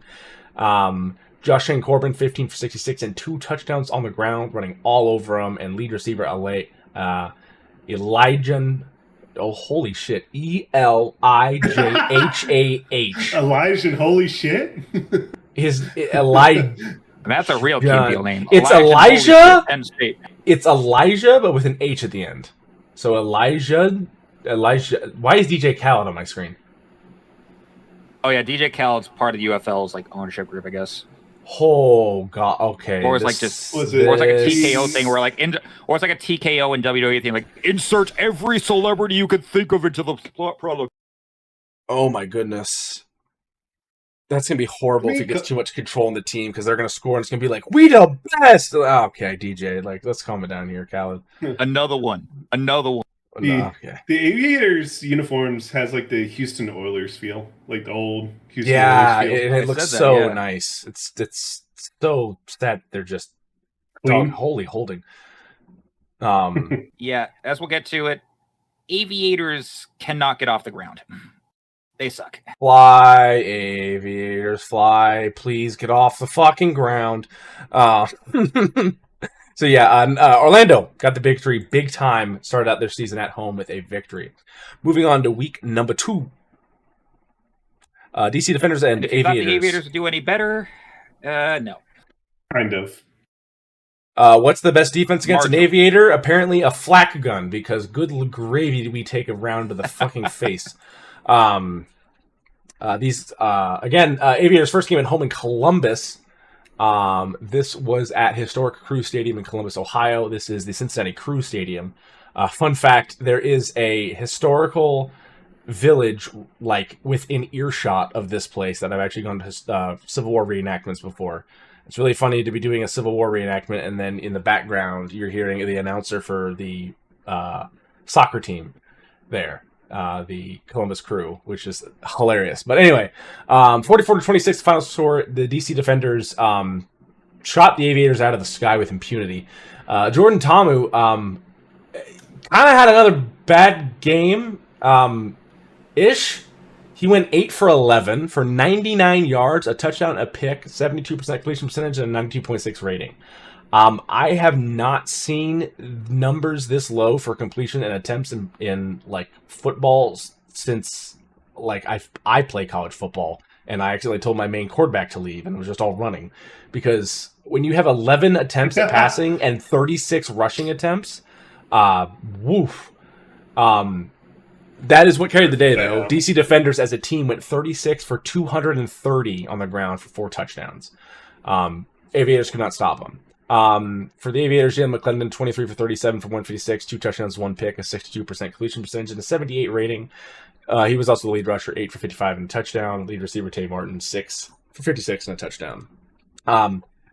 Josh Shane Corbin, 15 for 66 and 2 touchdowns on the ground, running all over him, and lead receiver Elijah... Oh, holy shit. Elijah. Elijah, holy shit? Elijah. That's a real team name. It's Elijah. It's Elijah, but with an H at the end. So Elijah. Why is DJ Khaled on my screen? Oh, yeah. DJ Khaled's part of the UFL's ownership group, I guess. Oh god, okay. Or it's like a TKO thing where or it's like a TKO and WWE thing, like insert every celebrity you could think of into the product. Oh my goodness. That's gonna be horrible if he gets too much control in the team because they're gonna score and it's gonna be like, we the best. Okay, DJ, let's calm it down here, Khaled. Another one. The Aviators uniforms has the Houston Oilers feel, like the old Houston Oilers feel. And it looks so nice. It's so sad they're just holy holding. Yeah, as we'll get to it, Aviators cannot get off the ground. They suck. Fly, Aviators, fly! Please get off the fucking ground. So yeah, Orlando got the victory big time, started out their season at home with a victory. Moving on to week number 2. DC Defenders and Aviators. Thought the Aviators would do any better? No. Kind of. What's the best defense against an Aviator? Apparently a flak gun, because good gravy did we take a round to the fucking face. Aviators first game at home in Columbus. This was at Historic Crew Stadium in Columbus, Ohio. This is the Cincinnati Crew Stadium. Fun fact, there is a historical village within earshot of this place that I've actually gone to Civil War reenactments before. It's really funny to be doing a Civil War reenactment and then in the background you're hearing the announcer for the soccer team there. The Columbus Crew, which is hilarious. But anyway, 44-26 final score. The DC Defenders shot the Aviators out of the sky with impunity. Jordan Ta'amu kind of had another bad game ish. He went 8 for 11 for 99 yards, a touchdown, a pick, 72% completion percentage, and a 92.6 rating. I have not seen numbers this low for completion and attempts in like football since like I play college football, and I actually told my main quarterback to leave and was just all running, because when you have 11 attempts at passing and 36 rushing attempts, woof. That is what carried the day, though. DC Defenders as a team went 36 for 230 on the ground for 4 touchdowns. Aviators could not stop them. For the Aviators, Jalen McClendon, 23 for 37 for 156, 2 touchdowns, 1 pick, a 62% completion percentage, and a 78 rating. He was also the lead rusher, 8 for 55 and a touchdown. Lead receiver, Tay Martin, 6 for 56 and a touchdown.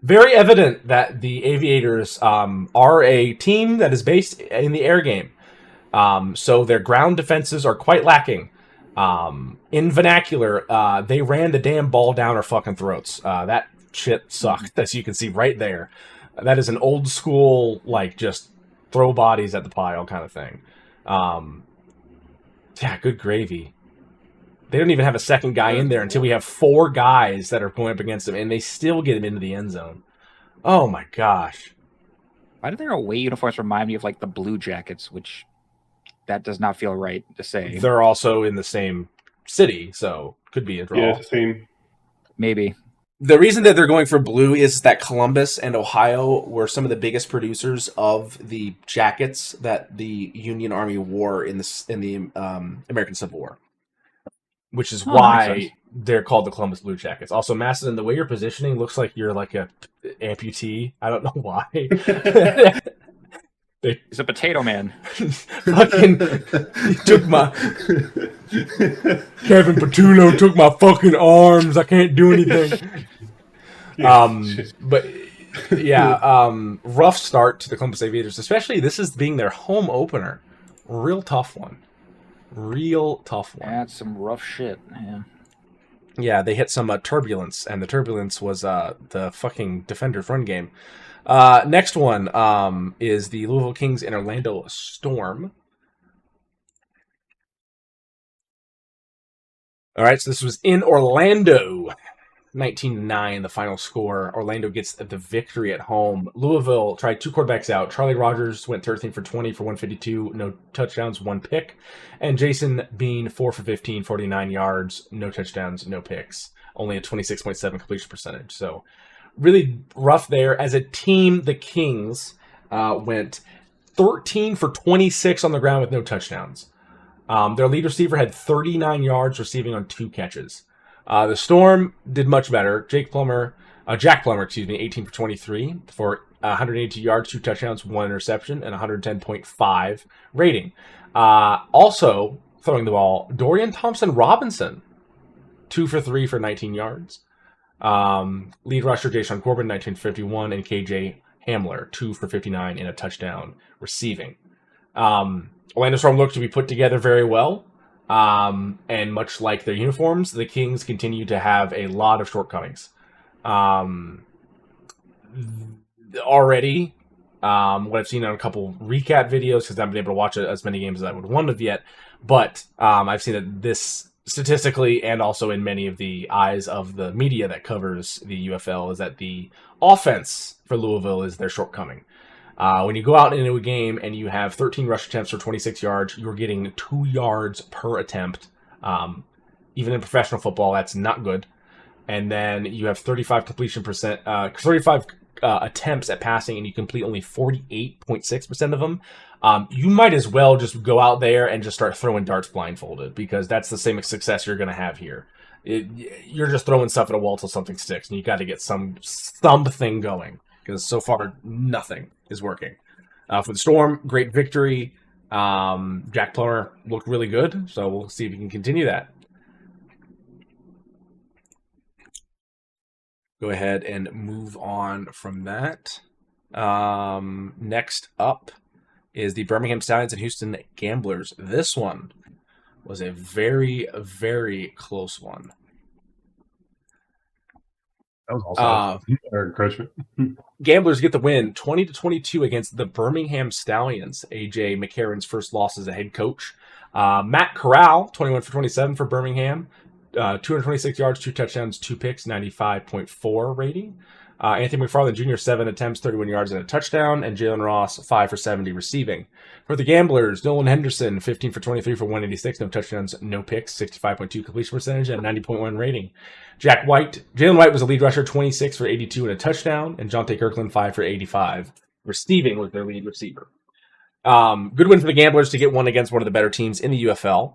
Very evident that the Aviators are a team that is based in the air game. So their ground defenses are quite lacking. In vernacular, they ran the damn ball down our fucking throats. That shit sucked, as you can see right there. That is an old school, like, just throw bodies at the pile kind of thing. Yeah, good gravy. They don't even have a second guy in there until we have 4 guys that are going up against them, and they still get him into the end zone. Oh my gosh. Why do their away uniforms remind me of like the Blue Jackets, which that does not feel right to say. They're also in the same city, so could be a draw. Yeah, same. Maybe. The reason that they're going for blue is that Columbus and Ohio were some of the biggest producers of the jackets that the Union Army wore in the American Civil War, which is why they're called the Columbus Blue Jackets. Also, Macedon, the way you're positioning looks like you're like a amputee. I don't know why. He's a potato man. Fucking he took my Kevin Patullo took my fucking arms. I can't do anything. But yeah, rough start to the Columbus Aviators, especially this is being their home opener. Real tough one. That's some rough shit, man. Yeah, they hit some turbulence, and the turbulence was the fucking Defenders run game. Next one is the Louisville Kings and Orlando Storm. All right, so this was in Orlando. 19-9, the final score. Orlando gets the victory at home. Louisville tried 2 quarterbacks out. Charlie Rogers went 13 for 20 for 152, no touchdowns, 1 pick. And Jason Bean, 4 for 15, 49 yards, no touchdowns, no picks. Only a 26.7 completion percentage. So really rough there. As a team, the Kings went 13 for 26 on the ground with no touchdowns. Their lead receiver had 39 yards receiving on 2 catches. The Storm did much better. Jack Plummer, 18 for 23 for 182 yards, 2 touchdowns, 1 interception, and 110.5 rating. Also throwing the ball, Dorian Thompson-Robinson, 2 for 3 for 19 yards. Lead rusher Jason Corbin, 19 for 51, and KJ Hamler, 2 for 59 and a touchdown receiving. Orlando Storm looked to be put together very well. And much like their uniforms, the Kings continue to have a lot of shortcomings. Already, what I've seen on a couple recap videos, because I haven't been able to watch as many games as I would want to yet, but I've seen that this statistically and also in many of the eyes of the media that covers the UFL is that the offense for Louisville is their shortcoming. When you go out into a game and you have 13 rush attempts for 26 yards, you're getting 2 yards per attempt. Even in professional football, that's not good. And then you have 35 attempts at passing, and you complete only 48.6% of them. You might as well just go out there and just start throwing darts blindfolded, because that's the same success you're going to have here. You're just throwing stuff at a wall till something sticks, and you got to get something going. Because so far, nothing is working. For the Storm, great victory. Jack Plummer looked really good, so we'll see if we can continue that. Go ahead and move on from that. Next up is the Birmingham Stallions and Houston Gamblers. This one was a very, very close one. That was also encroachment. Gamblers get the win, 20-22 against the Birmingham Stallions. AJ McCarron's first loss as a head coach. Matt Corral, 21 for 27 for Birmingham. 226 yards, 2 touchdowns, 2 picks, 95.4 rating. Anthony McFarland Jr., 7 attempts, 31 yards, and a touchdown. And Jalen Ross, 5 for 70 receiving. For the Gamblers, Nolan Henderson, 15 for 23 for 186, no touchdowns, no picks, 65.2 completion percentage, and 90.1 rating. Jalen White was a lead rusher, 26 for 82 and a touchdown. And Jonte Kirkland, 5 for 85. Receiving was their lead receiver. Good win for the Gamblers to get one against one of the better teams in the UFL.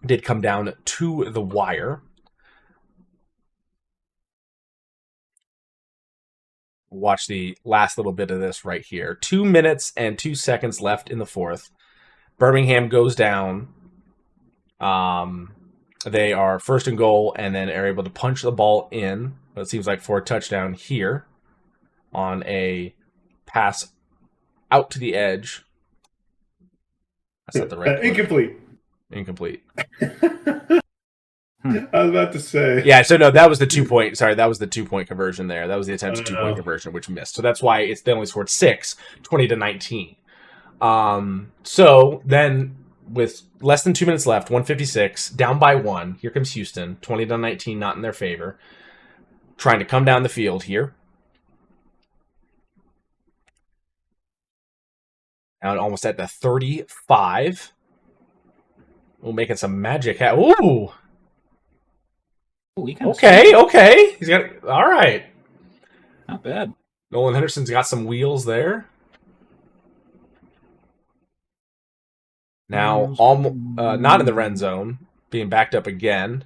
Did come down to the wire. Watch the last little bit of this right here. 2 minutes and 2 seconds left in the fourth. Birmingham goes down. They are first and goal and then are able to punch the ball in. It seems like for a touchdown here on a pass out to the edge. That's not the right Incomplete. I was about to say. Yeah, so no, that was the 2-point. Sorry, that was the 2-point conversion there. That was the attempted 2-point conversion, which missed. So that's why they only scored 6, 20-19. So then with less than 2 minutes left, 156, down by 1. Here comes Houston, 20-19, not in their favor. Trying to come down the field here. Now almost at the 35. We're making some magic. Ooh. Okay. He's got. All right. Not bad. Nolan Henderson's got some wheels there. Now, not in the red zone, being backed up again.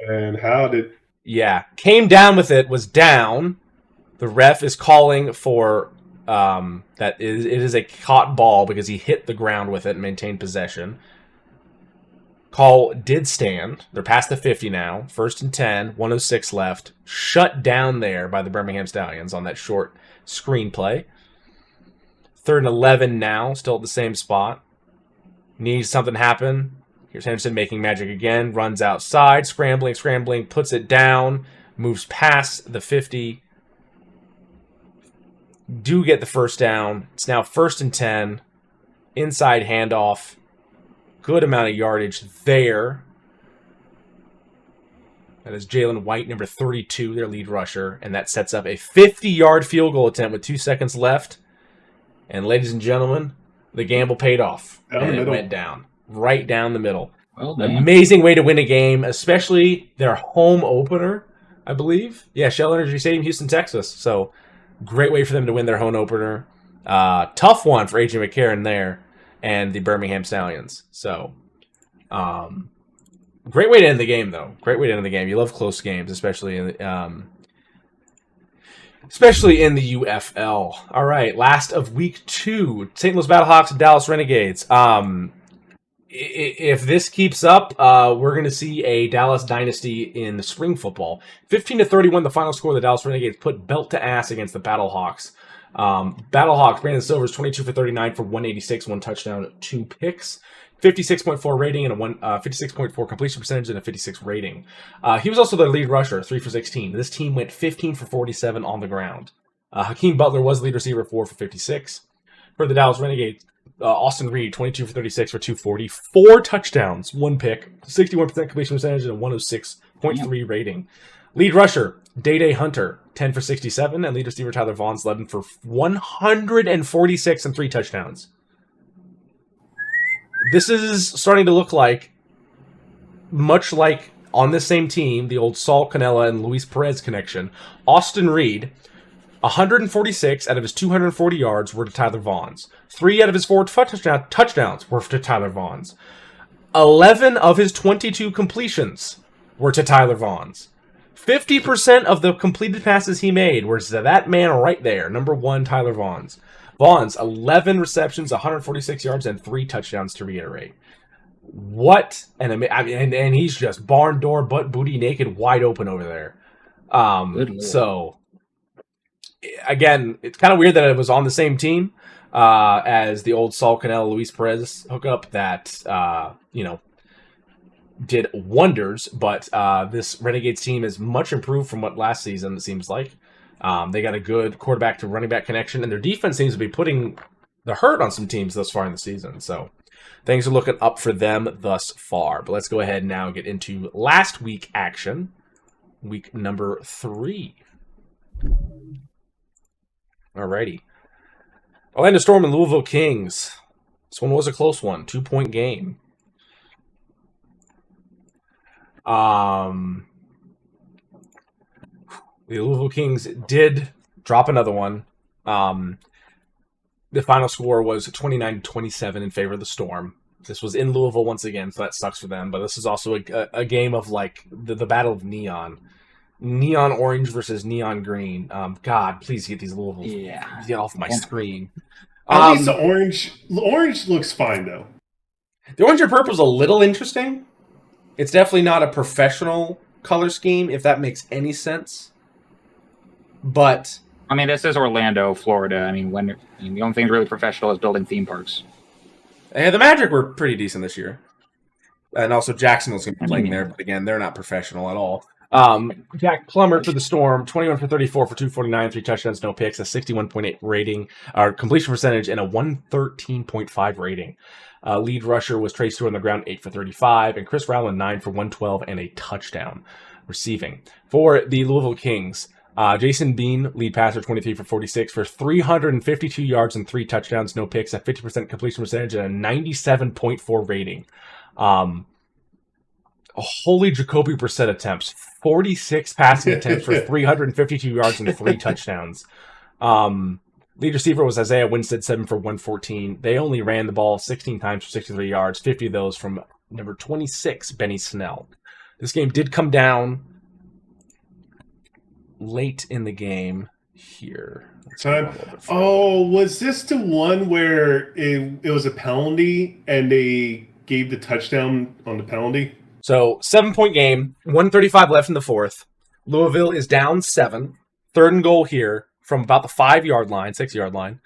And how did? Yeah, came down with it. Was down. The ref is calling for it is a caught ball because he hit the ground with it and maintained possession. Call did stand. They're past the 50 now. 1st and 10, 106 left. Shut down there by the Birmingham Stallions on that short screen play. 3rd and 11 now, still at the same spot. Needs something to happen. Here's Henderson making magic again. Runs outside, scrambling, puts it down. Moves past the 50. Do get the first down. It's now 1st and 10. Inside handoff. Good amount of yardage there. That is Jalen White, number 32, their lead rusher. And that sets up a 50-yard field goal attempt with 2 seconds left. And ladies and gentlemen, the gamble paid off. And it went down. Right down the middle. Well, amazing way to win a game, especially their home opener, I believe. Yeah, Shell Energy Stadium, Houston, Texas. So, great way for them to win their home opener. Tough one for A.J. McCarron there. And the Birmingham Stallions. So, great way to end the game, though. Great way to end the game. You love close games, especially in the UFL. All right, last of week 2, St. Louis Battlehawks and Dallas Renegades. If this keeps up, we're going to see a Dallas dynasty in the spring football. 15-31, the final score. The Dallas Renegades put belt to ass against the Battlehawks. Battlehawks, Brandon Silvers, 22 for 39 for 186, 1 touchdown, 2 picks, 56.4 rating, and a 56.4 completion percentage, and a 56 rating. He was also their lead rusher, 3 for 16. This team went 15 for 47 on the ground. Hakeem Butler was lead receiver, 4 for 56. For the Dallas Renegades, Austin Reed, 22 for 36 for 240, 4 touchdowns, 1 pick, 61% completion percentage, and a 106.3 rating. Lead rusher, Day Hunter, 10 for 67, and lead receiver Tyler Vaughn's 11 for 146 and 3 touchdowns. This is starting to look like, much like on this same team, the old Saul Canella and Luis Perez connection. Austin Reed, 146 out of his 240 yards were to Tyler Vaughn's. 3 out of his 4 touchdowns were to Tyler Vaughn's. 11 of his 22 completions were to Tyler Vaughn's. 50% of the completed passes he made were to that man right there, number 1, Tyler Vaughn's. Vaughn's 11 receptions, 146 yards, and 3 touchdowns to reiterate. What? And he's just barn door, butt booty naked, wide open over there. So, again, it's kind of weird that it was on the same team as the old Saul Canella, Luis Perez hookup that, did wonders, but this Renegades team is much improved from what last season it seems like. They got a good quarterback to running back connection, and their defense seems to be putting they're hurt on some teams thus far in the season. So things are looking up for them thus far. But let's go ahead and now get into last week action. Week number 3. Alrighty. Orlando Storm and Louisville Kings. This one was a close one. 2-point game. The Louisville Kings did drop another one. The final score was 29-27 in favor of the Storm. This was in Louisville once again, so that sucks for them. But this is also a game of like the battle of neon. Neon orange versus neon green. God, please get these Louisville. Yeah. Get off my screen. At least the orange looks fine though. The orange and purple is a little interesting. It's definitely not a professional color scheme, if that makes any sense. But I mean, this is Orlando, Florida. I mean, the only thing really professional is building theme parks. the Magic were pretty decent this year. And also Jacksonville's going to be playing there, but again, they're not professional at all. Jack Plummer for the Storm, 21 for 34 for 249, 3 touchdowns, no picks, a 61.8 rating, completion percentage, and a 113.5 rating. Lead rusher was Trey Stewart on the ground, 8 for 35, and Chris Rowland, 9 for 112 and a touchdown receiving. For the Louisville Kings, Jason Bean, lead passer, 23 for 46 for 352 yards and 3 touchdowns, no picks, a 50% completion percentage, and a 97.4 rating. A holy Jacoby Brissett attempts, 46 passing attempts for 352 yards and 3 touchdowns. Lead receiver was Isaiah Winstead, 7 for 114. They only ran the ball 16 times for 63 yards, 50 of those from number 26, Benny Snell. This game did come down late in the game here. Was this the one where it was a penalty and they gave the touchdown on the penalty? So, 7-point game, 1:35 left in the fourth. Louisville is down 7. 3rd and goal here from about the 5-yard line, 6-yard line.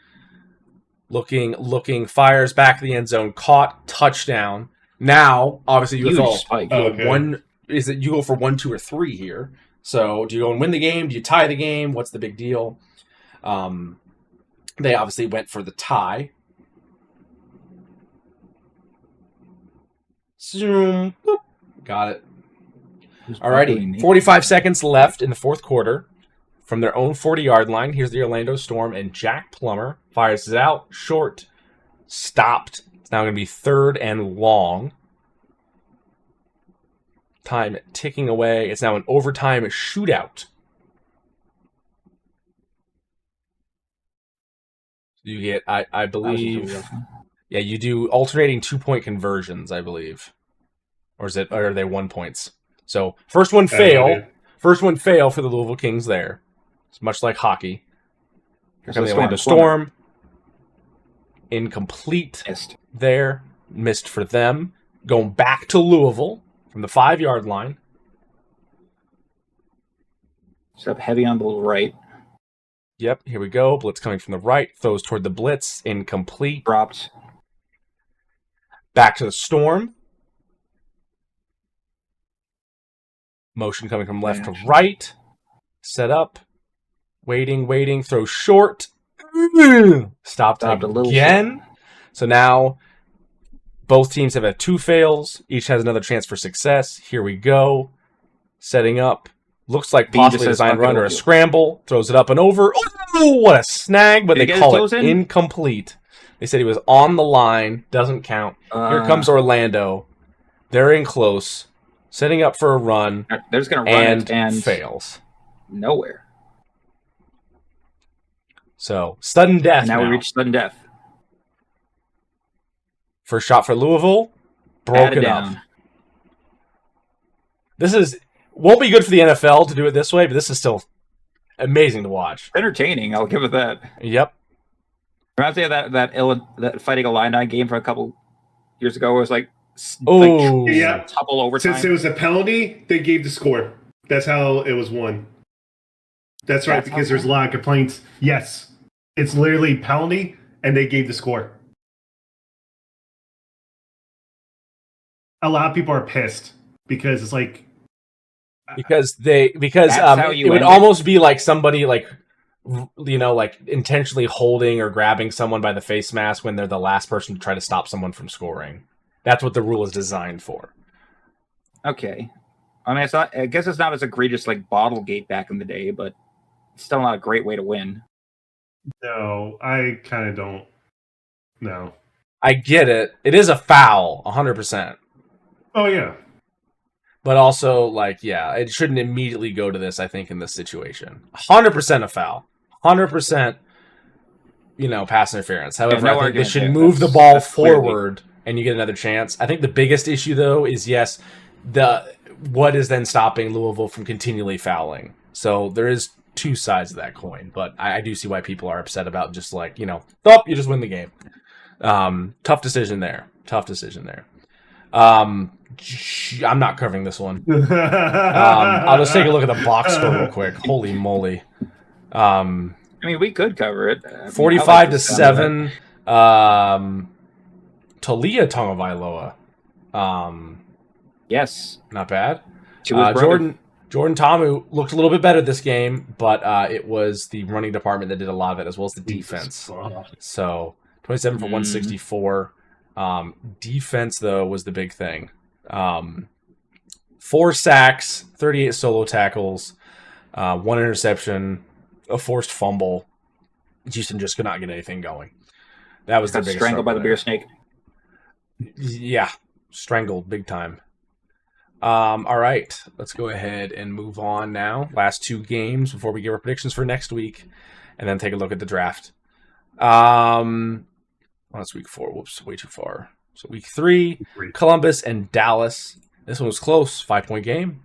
Looking, fires back to the end zone, caught, touchdown. Now, obviously, UFL, you go for 1, 2, or 3 here. So, do you go and win the game? Do you tie the game? What's the big deal? They obviously went for the tie. Zoom. Boop. Got it. Alrighty. 45 seconds left in the fourth quarter. From their own 40-yard line, here's the Orlando Storm, and Jack Plummer fires it out. Short. Stopped. It's now going to be 3rd and long. Time ticking away. It's now an overtime shootout. You get, I believe... Yeah, you do alternating 2-point conversions, I believe. Or are they 1 points? So, first one fail. First one fail for the Louisville Kings there. It's much like hockey. Here comes the Orlando Storm. Incomplete there. Missed for them. Going back to Louisville from the 5-yard line. Step heavy on the right. Yep, here we go. Blitz coming from the right. Throws toward the blitz. Incomplete. Dropped. Back to the Storm. Motion coming from left to right. Set up. Waiting. Throw short. Stopped again. So now both teams have had 2 fails. Each has another chance for success. Here we go. Setting up. Looks like possibly a design run or a scramble. Throws it up and over. Oh, what a snag, but they call it incomplete. They said he was on the line. Doesn't count. Here comes Orlando. They're in close. Setting up for a run. They're just going to run it and fails. Nowhere. So, sudden death. Now we reach sudden death. First shot for Louisville. Broken up. This won't be good for the NFL to do it this way, but this is still amazing to watch. Entertaining, I'll give it that. Yep. Reminds me of that Fighting Illini game from a couple years ago. It was like double overtime. Since it was a penalty, they gave the score. That's how it was won. That's right, because there's a lot of complaints. Yes, it's literally penalty, and they gave the score. A lot of people are pissed because it's like it would almost be like somebody like like intentionally holding or grabbing someone by the face mask when they're the last person to try to stop someone from scoring. That's what the rule is designed for. Okay. I mean, I guess it's not as egregious like Bottlegate back in the day, but it's still not a great way to win. No, I kind of don't. No. I get it. It is a foul, 100%. Oh, yeah. But also, like, yeah, it shouldn't immediately go to this, I think, in this situation. 100% a foul. 100%, pass interference. However, no I think they should there. move the ball That's clearly forward and you get another chance. I think the biggest issue, though, is, yes, what is then stopping Louisville from continually fouling. So there is two sides of that coin. But I do see why people are upset about just like, you just win the game. Tough decision there. I'm not covering this one. I'll just take a look at the box score real quick. Holy moly. I mean, we could cover it. 45-7. Talia Tagovailoa. Yes. Not bad. Jordan Ta'amu looked a little bit better this game, but it was the running department that did a lot of it, as well as the defense. So 27 for 164. Defense, though, was the big thing. 4 sacks, 38 solo tackles, 1 interception, a forced fumble. Houston just could not get anything going. That was the biggest strangled by the beer snake. Yeah, strangled big time. All right, let's go ahead and move on now. Last 2 games before we give our predictions for next week, and then take a look at the draft. That's week 4. Whoops, way too far. So week 3, Columbus and Dallas. This one was close, 5-point game.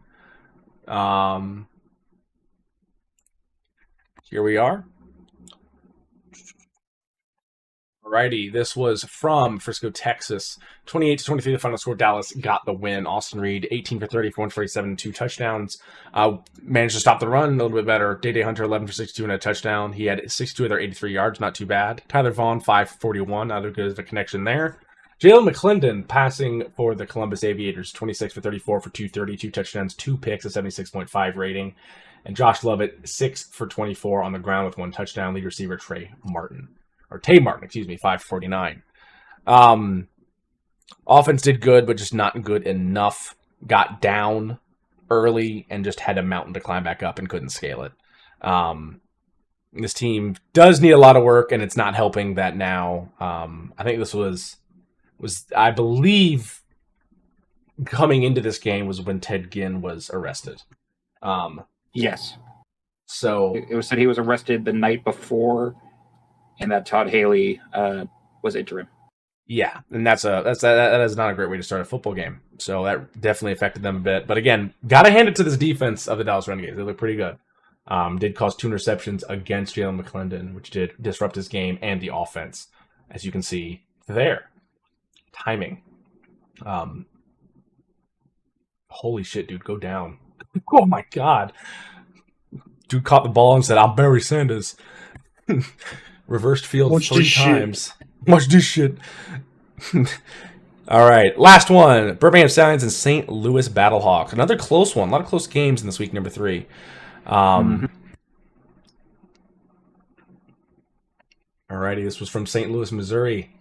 Here we are. Alrighty, this was from Frisco, Texas. 28-23, the final score. Dallas got the win. Austin Reed, 18 for 30 for 147 and 2 touchdowns. Managed to stop the run a little bit better. Day Hunter, 11 for 62 and a touchdown. He had 62 of their 83 yards, not too bad. Tyler Vaughn, 5 for 41, not as good as a connection there. Jalen McClendon passing for the Columbus Aviators, 26 for 34 for 230, 2 touchdowns, 2 picks, a 76.5 rating. And Josh Lovett, 6 for 24 on the ground with 1 touchdown. Lead receiver Tay Martin, 5 for 49. Offense did good, but just not good enough. Got down early and just had a mountain to climb back up and couldn't scale it. This team does need a lot of work, and it's not helping that now. I think this was I believe coming into this game was when Ted Ginn was arrested. Yes. So it was said he was arrested the night before, and that Todd Haley was interim. Yeah, and that is not a great way to start a football game. So that definitely affected them a bit. But again, gotta hand it to this defense of the Dallas Renegades. They look pretty good. Did cause 2 interceptions against Jalen McClendon, which did disrupt his game and the offense, as you can see there. Timing. Holy shit, dude, go down. Oh my god. Dude caught the ball and said, "I'm Barry Sanders." Reversed field 3 times. Watch this shit. All right, last one. Birmingham Stallions and St. Louis Battlehawks. Another close one. A lot of close games in this week, number 3. Alrighty, this was from St. Louis, Missouri.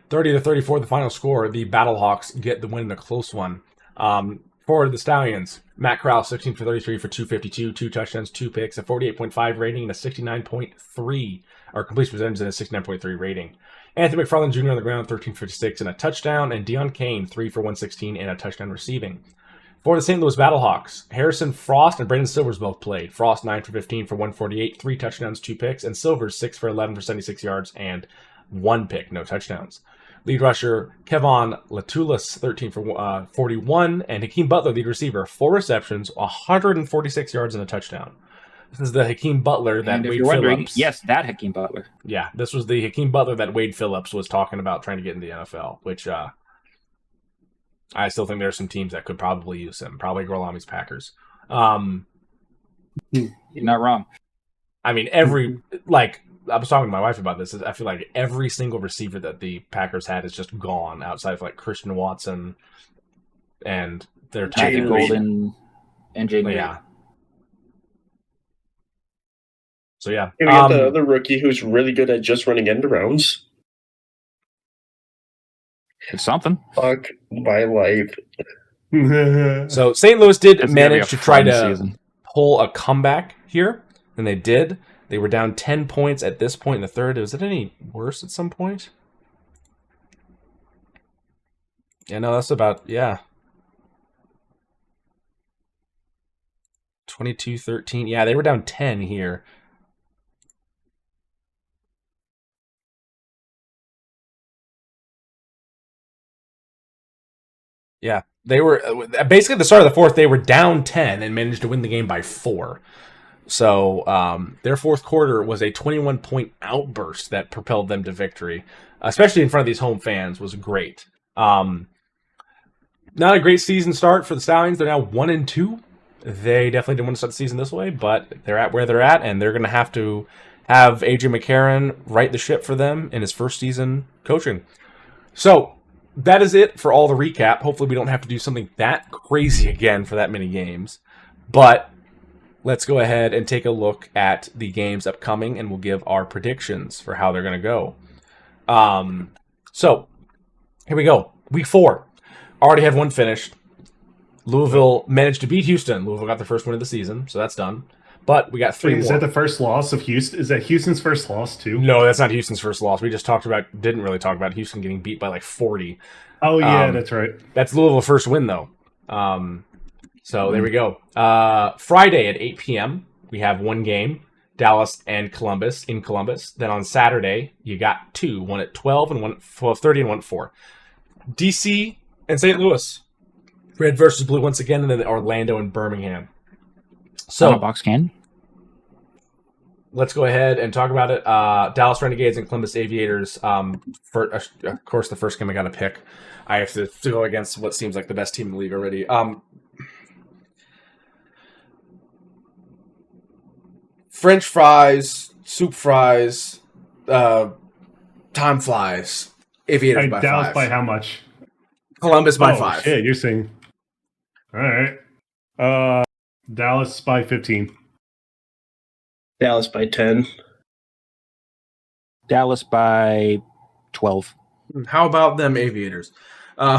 30-34, the final score. The Battlehawks get the win in a close one. For the Stallions, Matt Krause, 16 for 33 for 252, 2 touchdowns, 2 picks, a 48.5 rating, and a 69.3, or completion percentage and a 69.3 rating. Anthony McFarland Jr. on the ground, 13 for 56 and a touchdown, and Deion Kane, 3 for 116 and a touchdown receiving. For the St. Louis Battlehawks, Harrison Frost and Brandon Silvers both played. Frost, 9 for 15 for 148, 3 touchdowns, 2 picks, and Silvers, 6 for 11 for 76 yards and 1 pick, no touchdowns. Lead rusher, Kevon Latulis, 13 for 41, and Hakeem Butler, lead receiver, 4 receptions, 146 yards and a touchdown. This is the Hakeem Butler that Wade Phillips... Yes, that Hakeem Butler. Yeah, this was the Hakeem Butler that Wade Phillips was talking about trying to get in the NFL, which I still think there are some teams that could probably use him. Probably Gorlami's Packers. You're not wrong. I mean, I was talking to my wife about this. I feel like every single receiver that the Packers had is just gone outside of like Christian Watson and their Matthew Golden and Jaden. Yeah. So yeah. And we got the other rookie who's really good at just running end arounds. It's something. Fuck my life. So St. Louis did It's gonna be manage a to try fun to season. pull a comeback here, and they did. They were down 10 points at this point in the third. Was it any worse at some point? Yeah, no, that's about, 22-13. Yeah, they were down 10 here. Yeah, they were basically at the start of the fourth, they were down 10 and managed to win the game by 4. So their fourth quarter was a 21-point outburst that propelled them to victory, especially in front of these home fans, was great. Not a great season start for the Stallions. They're now 1-2. They definitely didn't want to start the season this way, but they're at where they're at, and they're going to have AJ McCarron right the ship for them in his first season coaching. So that is it for all the recap. Hopefully we don't have to do something that crazy again for that many games. But let's go ahead and take a look at the games upcoming, and we'll give our predictions for how they're going to go. So here we go. Week 4. Already had one finished. Louisville managed to beat Houston. Louisville got their first win of the season, so that's done. But we got 3 more. Is that the first loss of Houston? Is that Houston's first loss too? No, that's not Houston's first loss. We just didn't really talk about Houston getting beat by like 40. Oh yeah, that's right. That's Louisville's first win though. So there we go. Friday at 8 p.m. we have one game, Dallas and Columbus in Columbus. Then on Saturday you got 2, one at 12 and one at 12:30 and one at 4. DC and St. Louis, red versus blue once again, and then Orlando and Birmingham. So box can. Let's go ahead and talk about it. Dallas Renegades and Columbus Aviators. Of course, the first game I got to pick. I have to go against what seems like the best team in the league already. French fries, soup fries, time flies. Aviators by Dallas 5. by how much? Columbus by 5. Shit, you're saying. All right. Dallas by 15. Dallas by 10. Dallas by 12. How about them Aviators? St.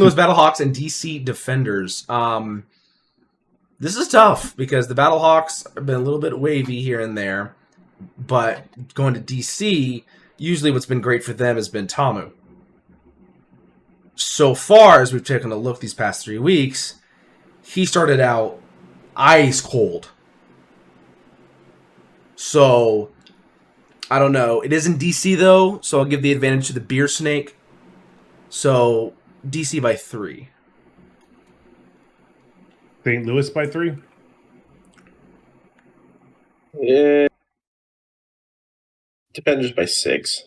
Louis Battlehawks and DC Defenders. This is tough because the Battlehawks have been a little bit wavy here and there, but going to DC, usually what's been great for them has been Tamu. So far, as we've taken a look these past 3 weeks, he started out ice cold. So, I don't know. It is in DC, though, so I'll give the advantage to the Beer Snake. So, DC by 3. St. Louis by 3? Yeah. Defenders by 6.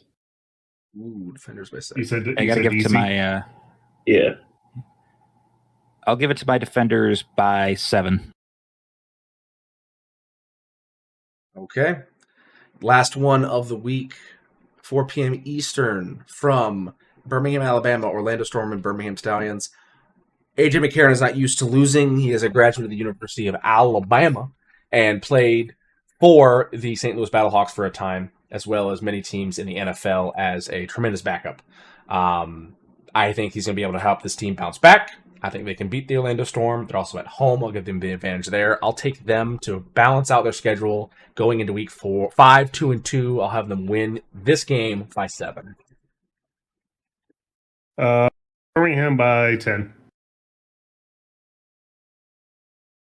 Ooh, Defenders by 6. You said I got to give it to DC? my... Yeah. I'll give it to my Defenders by 7. Okay. Last one of the week, 4 p.m. Eastern from Birmingham, Alabama, Orlando Storm and Birmingham Stallions. AJ McCarron is not used to losing. He is a graduate of the University of Alabama and played for the St. Louis Battlehawks for a time, as well as many teams in the NFL as a tremendous backup. I think he's going to be able to help this team bounce back. I think they can beat the Orlando Storm. They're also at home. I'll give them the advantage there. I'll take them to balance out their schedule going into week 5, 2-2. I'll have them win this game by 7. Birmingham by 10.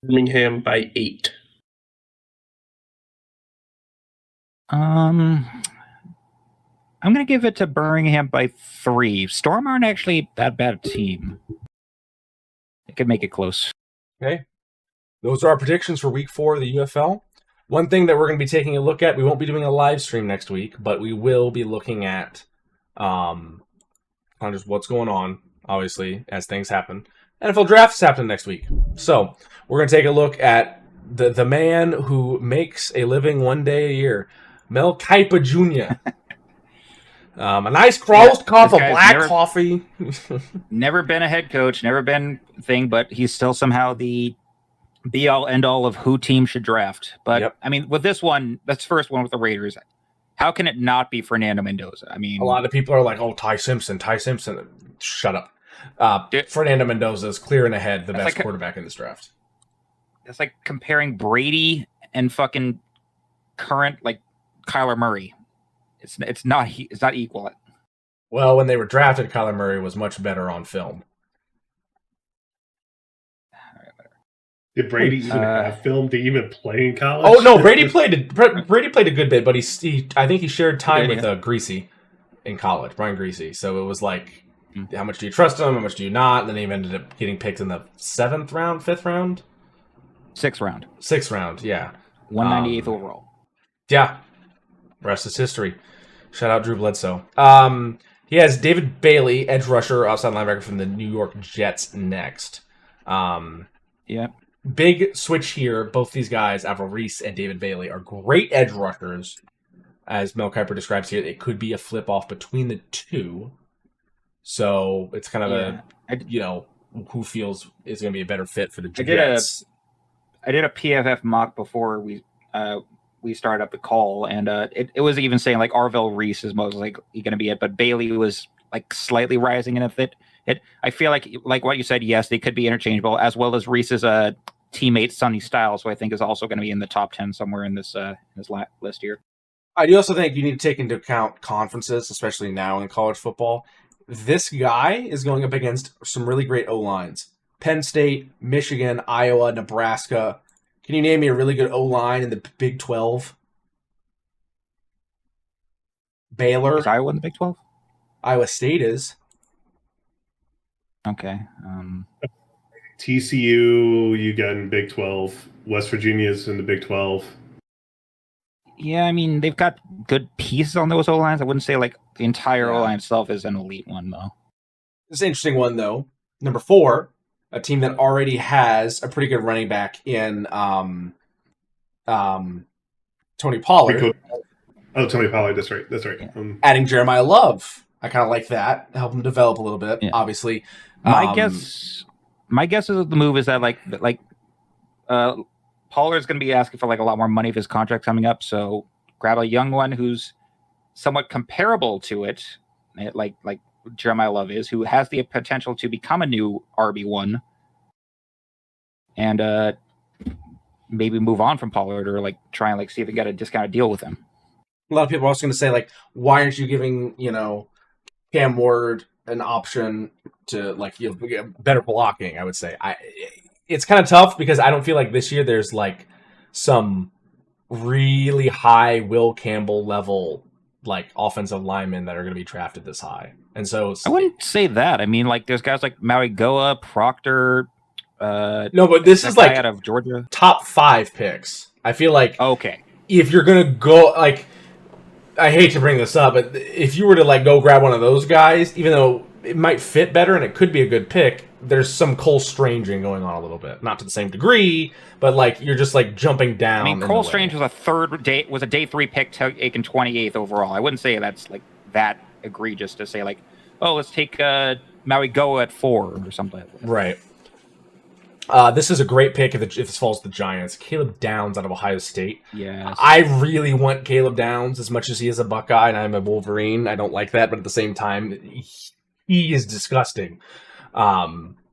Birmingham by 8. I'm going to give it to Birmingham by 3. Storm aren't actually that bad a team. They could make it close. Okay. Those are our predictions for week 4 of the UFL. One thing that we're going to be taking a look at, we won't be doing a live stream next week, but we will be looking at on just what's going on, obviously, as things happen. NFL draft is happening next week. So we're going to take a look at the man who makes a living one day a year, Mel Kipa Jr. A nice roast cup of black coffee. Never been a head coach, never been thing, but he's still somehow the be all end all of who teams should draft. But Yep. I mean, with this one, that's the first one with the Raiders. How can it not be Fernando Mendoza? I mean, A lot of people are like, "Oh, Ty Simpson." Shut up. Fernando Mendoza is clear and ahead, the best quarterback in this draft. it's like comparing Brady and fucking current like Kyler Murray. It's not equal. Well, when they were drafted, Kyler Murray was much better on film. Did Brady even have film to even play in college? Oh no, Brady played a good bit, but I think he shared time with Greasy in college, Brian Greasy. So it was like, how much do you trust him? How much do you not? And then he ended up getting picked in the 7th round, 5th round, 6th round, 6th round. Yeah, 198th overall. Yeah, rest is history. Shout out Drew Bledsoe. He has David Bailey, edge rusher, outside linebacker from the New York Jets next. Yeah. Big switch here. Both these guys, Avril Reese and David Bailey, are great edge rushers. As Mel Kiper describes here, it could be a flip-off between the two. So it's kind of who feels is going to be a better fit for the Jets. I did a PFF mock before we started up the call, and it was even saying like Arvell Reese is most likely going to be it, but Bailey was like slightly rising in a fit. I feel like what you said, yes, they could be interchangeable, as well as Reese's teammate Sonny Styles, who I think is also going to be in the top 10 somewhere in this list here. I do also think you need to take into account conferences, especially now in college football. This guy is going up against some really great O-lines. Penn State, Michigan, Iowa, Nebraska. Can you name me a really good O-line in the Big 12? Baylor. Is Iowa in the Big 12? Iowa State is. Okay. TCU, you got in Big 12. West Virginia's in the Big 12. Yeah, I mean, they've got good pieces on those O-lines. I wouldn't say like the entire O-line itself is an elite one, though. It's an interesting one, though. Number 4, a team that already has a pretty good running back in Tony Pollard. Oh, Tony Pollard, that's right. Yeah. Adding Jeremiah Love. I kind of like that. Help him develop a little bit, obviously. My guess is that the move is that Pollard's going to be asking for like a lot more money if his contract coming up. So grab a young one who's somewhat comparable to it, like Jeremiah Love is, who has the potential to become a new RB1, and maybe move on from Pollard or like try and like see if we get a discounted deal with him. A lot of people are also going to say like, why aren't you giving Cam Ward an option to get better blocking? I would say it's kind of tough because I don't feel like this year there's like some really high Will Campbell level like offensive linemen that are going to be drafted this high. And so I wouldn't say that. I mean, like there's guys like Maui Goa, Proctor. No, but this is like out of Georgia, top 5 picks. I feel like okay, if you're going to go like, I hate to bring this up, but if you were to like go grab one of those guys, even though it might fit better and it could be a good pick, there's some Cole Stranging going on a little bit. Not to the same degree, but like you're just like jumping down. I mean, Cole Strange was a day 3 pick taken 28th overall. I wouldn't say that's like that egregious to say like, oh, let's take Maui Goa at 4 or something like that. Right. This is a great pick if this falls to the Giants. Caleb Downs out of Ohio State. Yes. I really want Caleb Downs as much as he is a Buckeye and I'm a Wolverine. I don't like that, but at the same time, he is disgusting.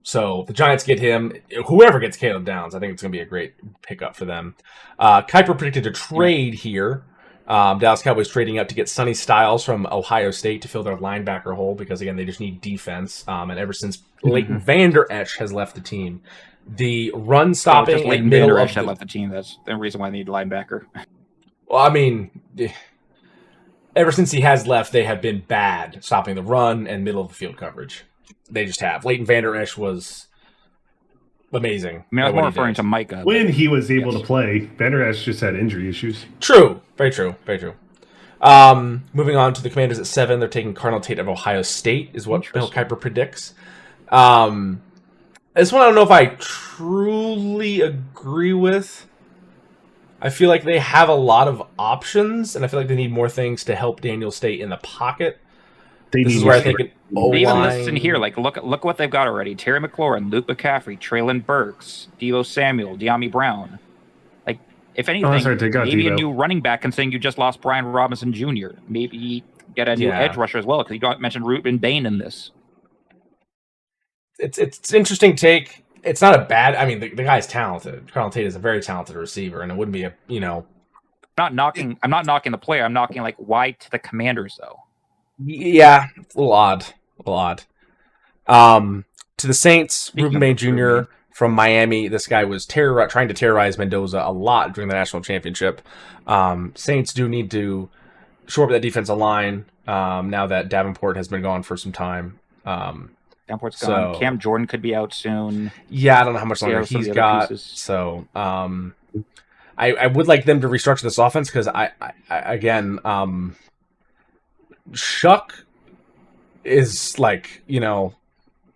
So the Giants get him. Whoever gets Caleb Downs, I think it's going to be a great pickup for them. Kiper predicted a trade here. Dallas Cowboys trading up to get Sonny Styles from Ohio State to fill their linebacker hole because, again, they just need defense. And ever since Leighton Vander Esch has left the team, the run stopping Leighton Vander Esch had left the team. That's the reason why they need linebacker. Well, I mean, ever since he has left, they have been bad stopping the run and middle of the field coverage. They just have. Leighton Vander Esch was amazing. I mean, I was more referring to Micah. When he was able to play, Vander Esch just had injury issues. True. Very true. Very true. Moving on to the Commanders at 7, they're taking Cardinal Tate of Ohio State, is what Bill Kiper predicts. This one I don't know if I truly agree with. I feel like they have a lot of options, and I feel like they need more things to help Daniel stay in the pocket. They This need is where I receiver. think They even O-line- listed in here, like look what they've got already: Terry McLaurin, Luke McCaffrey, Traylon Burks, Devo Samuel, De'Ami Brown. Like, if anything, that's right, they got maybe a Devo. new running back, considering you just lost Brian Robinson Jr. Maybe get a new edge rusher as well, because you mentioned Ruben Bain in this. It's interesting take. It's not a bad. I mean, the guy's talented. Carlton Tate is a very talented receiver, and it wouldn't be a I'm not knocking the player. I'm knocking like why to the Commanders though. Yeah, it's a little odd. To the Saints, Ruben Bain Jr. from Miami. This guy was trying to terrorize Mendoza a lot during the national championship. Saints do need to shore up that defensive line now that Davenport has been gone for some time. Davenport's gone. So- Cam Jordan could be out soon. Yeah, I don't know how much See longer how some of he's the other got. pieces- So I would like them to restructure this offense because I again, Shuck is like,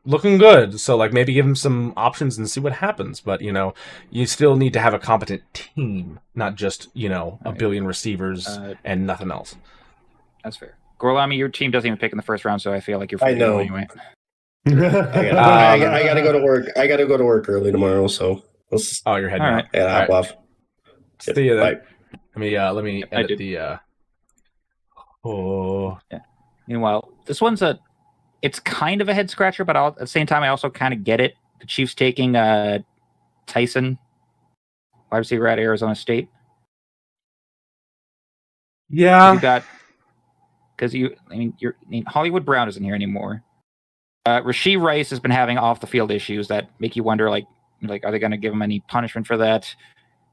looking good. So like maybe give him some options and see what happens. But you still need to have a competent team, not just, a billion receivers and nothing else. That's fair. Gorlami, your team doesn't even pick in the first round, so I feel like you're free I to go know. anyway. I gotta go to work. I gotta go to work early tomorrow, so let's Oh, you're heading All out. right. hop off. See you then. Bye. Let me I edit did. the oh. Meanwhile, this one's it's kind of a head scratcher, but at the same time, I also kind of get it. The Chiefs taking Tyson, wide receiver at Arizona State. Yeah. You got Hollywood Brown isn't here anymore. Rashee Rice has been having off the field issues that make you wonder, like are they going to give him any punishment for that?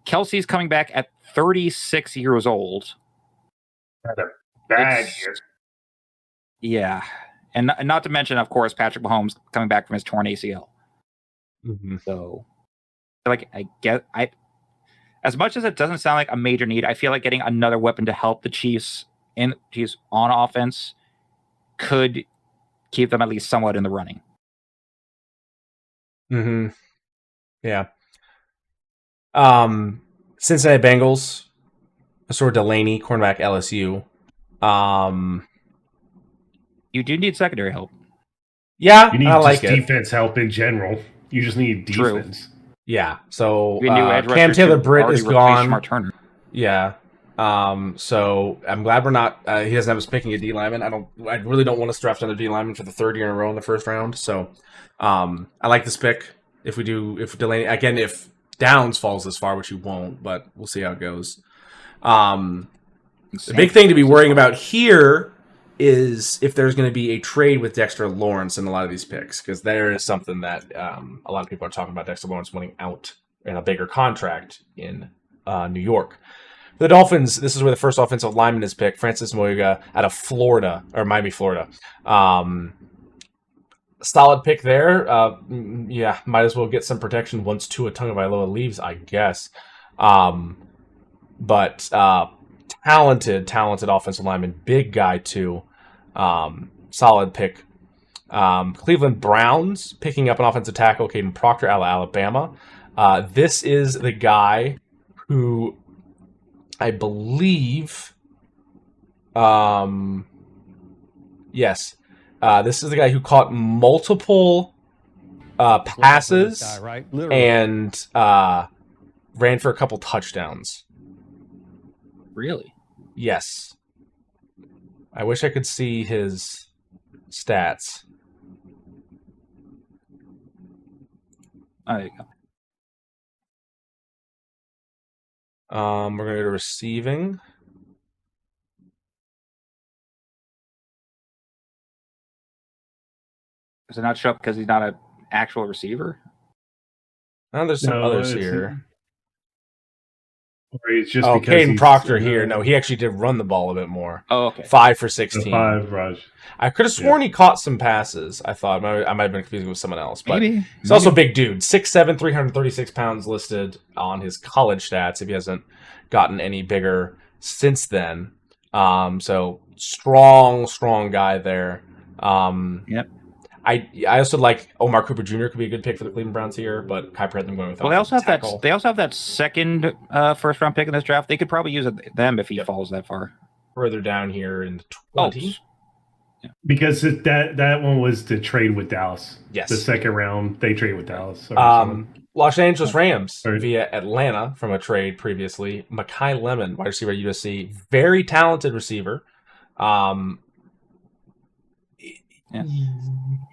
Kelsey's coming back at 36 years old. Bad It's- year. Yeah, and not to mention, of course, Patrick Mahomes coming back from his torn ACL. Mm-hmm. So, as much as it doesn't sound like a major need, I feel like getting another weapon to help the Chiefs on offense could keep them at least somewhat in the running. Mm-hmm. Yeah. Cincinnati Bengals. Sort of Delaney, cornerback LSU. You do need secondary help. Yeah, You need I just like it. defense help in general. You just need True. defense. Yeah. So You need a new edge Cam rusher Taylor to Britt already is replace gone. Shemar Turner. Yeah. So I'm glad we're not. He doesn't have us picking a D lineman. I really don't want us to draft another D lineman for the third year in a row in the first round. So, I like this pick. If Delaney again, if Downs falls this far, which he won't, but we'll see how it goes. The big thing to be worrying about here is if there's going to be a trade with Dexter Lawrence in a lot of these picks, because there is something that a lot of people are talking about Dexter Lawrence wanting out in a bigger contract in New York. For the Dolphins, this is where the first offensive lineman is picked, Francis Moiga out of Miami, Florida. Solid pick there. Yeah, might as well get some protection once Tua Tagovailoa leaves, I guess. But talented offensive lineman, big guy too. Solid pick. Cleveland Browns picking up an offensive tackle, Caden Proctor out of Alabama. This is the guy who I believe, yes, this is the guy who caught multiple passes and ran for a couple touchdowns. Really? Yes. I wish I could see his stats. Oh, there you go. We're going to go to receiving. Does it not show up because he's not an actual receiver? Oh, there's some No, others it's- here. Or it's just Oh, because Caden he's- Proctor here. No, he actually did run the ball a bit more. Oh, okay. 5 for 16. 5, Raj. I could have sworn he caught some passes. I thought I might have been confusing with someone else, but Maybe. he's also a big dude. 6'7", 336 pounds listed on his college stats. If he hasn't gotten any bigger since then, so strong guy there. Yep. I also like Omar Cooper Jr. could be a good pick for the Cleveland Browns here, but Kai Pratt, I'm going with. Well, they also have tackle. that. They also have that second first round pick in this draft. They could probably use them if he falls that far. Further down here in the Oh, 20. Because that one was to trade with Dallas. Yes. The second round, they traded with Dallas. Or Los Angeles Rams Right. via Atlanta from a trade previously. Mekhi Lemon, wide receiver at USC, very talented receiver.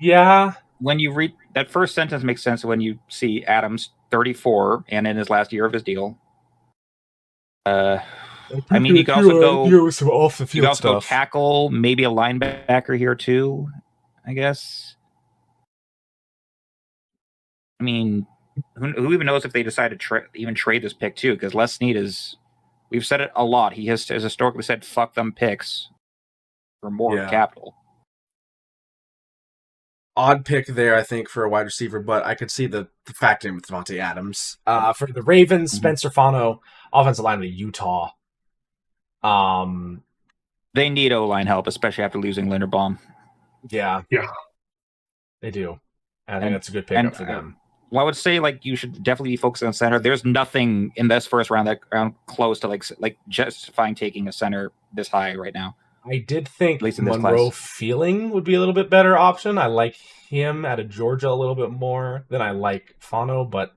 Yeah. When you read that first sentence, makes sense when you see Adams 34 and in his last year of his deal. I mean, you could also go some off the you field could also go stuff. tackle, maybe a linebacker here too. I guess. I mean, who even knows if they decide to even trade this pick too? Because Les Snead is, we've said it a lot. He has historically said, "Fuck them picks for more capital." Odd pick there, I think, for a wide receiver, but I could see the fact in with Devontae Adams. For the Ravens, Spencer Fano, offensive line of Utah. They need O-line help, especially after losing Linderbaum. Yeah, they do. I think that's a good pickup for them. Well, I would say you should definitely be focused on center. There's nothing in this first round that close to like justifying taking a center this high right now. I did think At least in this Monroe class. Feeling would be a little bit better option. I like him out of Georgia a little bit more than I like Fano, but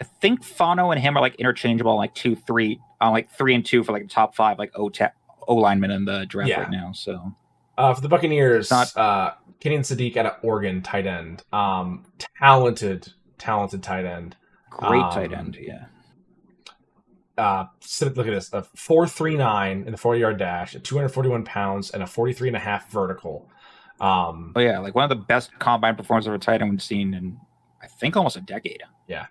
I think Fano and him are interchangeable on 2-3, on 3 and 2 for the top 5 O linemen in the draft right now. So for the Buccaneers, Kenyon Sadiq out of Oregon, tight end. Talented tight end. Great tight end, yeah. Look at this: a 4.39 in the 40-yard dash, at 241 pounds, and a 43.5 vertical. One of the best combine performances of a tight end we've seen in, I think, almost a decade. Yeah.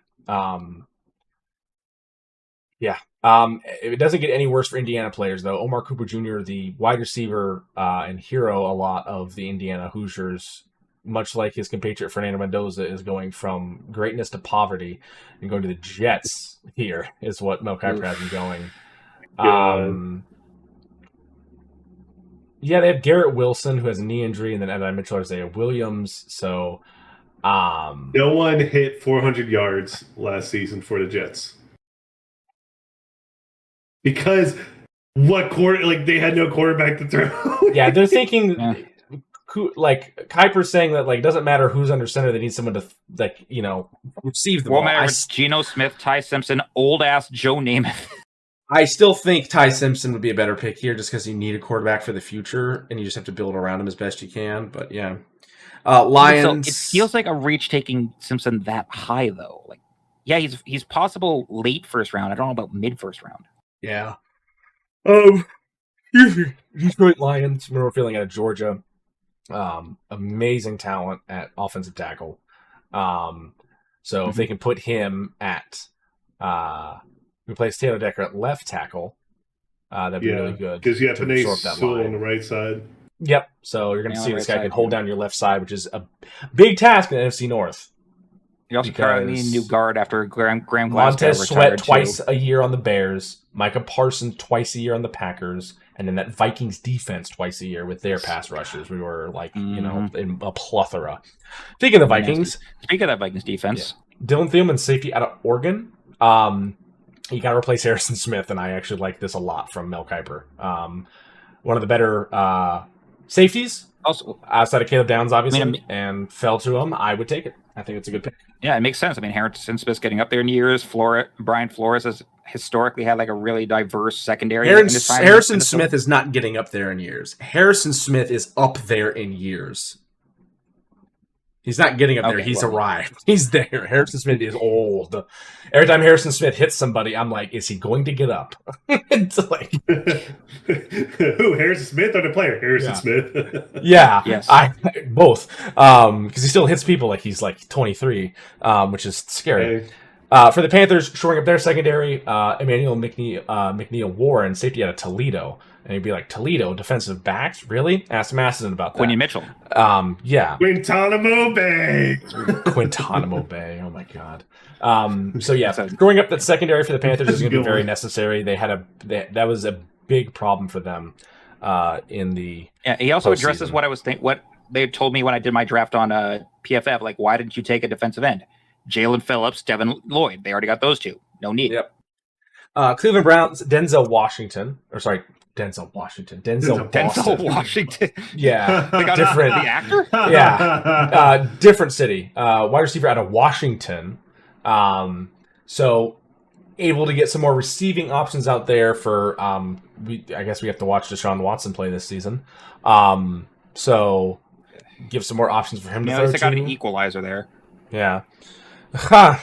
It doesn't get any worse for Indiana players, though. Omar Cooper Jr., the wide receiver and hero a lot of the Indiana Hoosiers, much like his compatriot Fernando Mendoza, is going from greatness to poverty and going to the Jets here, is what Mel Kiper has him going. They have Garrett Wilson, who has a knee injury, and then Ed Mitchell, Isaiah Williams. So, no one hit 400 yards last season for the Jets. Because they had no quarterback to throw. Yeah, they're thinking... Kiper's saying that it doesn't matter who's under center, they need someone to receive the ball. Geno Smith, Ty Simpson, old ass Joe Namath. I still think Ty Simpson would be a better pick here, just because you need a quarterback for the future, and you just have to build around him as best you can. But yeah, Lions. So it feels like a reach taking Simpson that high, though. He's possible late first round. I don't know about mid first round. Yeah. Detroit Lions. We're feeling out of Georgia. Amazing talent at offensive tackle. So if they can put him at replace Taylor Decker at left tackle, that'd be really good. Because you have Panay Sewell on the right side. Yep. So you're going to see this guy can hold down your left side, which is a big task in the NFC North. You also currently need a new guard after Graham Glasgow Montez Sweat twice too. a year on the Bears, Micah Parsons twice a year on the Packers, and then that Vikings defense twice a year with their pass rushes. We were in a plethora. Speaking of the Vikings. Speaking of that Vikings defense. Yeah. Dylan Thielman, safety out of Oregon. You got to replace Harrison Smith, and I actually like this a lot from Mel Kiper. One of the better safeties, also outside of Caleb Downs, obviously, and fell to him. I would take it. I think it's a good pick. Yeah, it makes sense. Harrison Smith's getting up there in years. Brian Flores has historically had a really diverse secondary. Harrison Smith is not getting up there in years. Harrison Smith is up there in years. He's not getting up there. He's arrived. He's there. Harrison Smith is old. Every time Harrison Smith hits somebody, I'm like, is he going to get up? It's who? Harrison Smith or the player? Harrison Smith. Yeah. Yes. Both. Because he still hits people like he's 23, which is scary. Hey. For the Panthers, shoring up their secondary, Emmanuel McNeil Warren, safety out of Toledo. And you'd be like, Toledo, defensive backs? Really? Ask Masson about that. Quinion Mitchell. Yeah. Guantanamo Bay. Guantanamo Bay. Oh, my God. Growing up that secondary for the Panthers is going to be very necessary. That was a big problem for them in the he also postseason. Addresses what they told me when I did my draft on PFF. Why didn't you take a defensive end? Jalen Phillips, Devin Lloyd. They already got those two. No need. Yep. Cleveland Browns, Denzel Washington. Denzel Washington. Denzel Denzel Boston. Washington. Yeah, They got different. the actor. Yeah, different city. Wide receiver out of Washington. So able to get some more receiving options out there for. I guess we have to watch Deshaun Watson play this season. So give some more options for him to You throw know, they got to. an equalizer there. Yeah. Ha.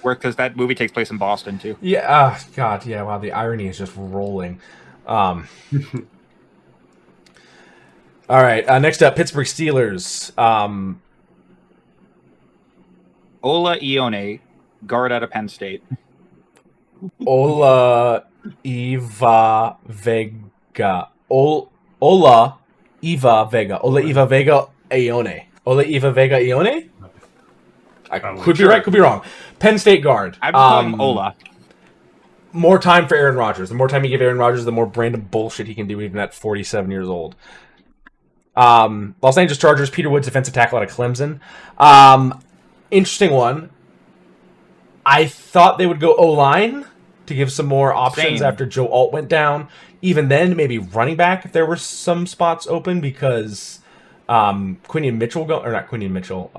Because that movie takes place in Boston too. Yeah. God. Yeah. Wow. The irony is just rolling. All right. Next up, Pittsburgh Steelers. Ola Ione, guard out of Penn State. Ola Iva Vega. Ola Iva Vega. Ola Iva Vega Ione. Ola Iva Vega Ione? I could be right, could be wrong. Penn State guard. I'm calling him Ola. More time for Aaron Rodgers. The more time you give Aaron Rodgers, the more random bullshit he can do even at 47 years old. Los Angeles Chargers, Peter Woods, defensive tackle out of Clemson. Interesting one. I thought they would go O-line to give some more options Same. after Joe Alt went down. Even then, maybe running back if there were some spots open because Quinion Mitchell not Quinion Mitchell.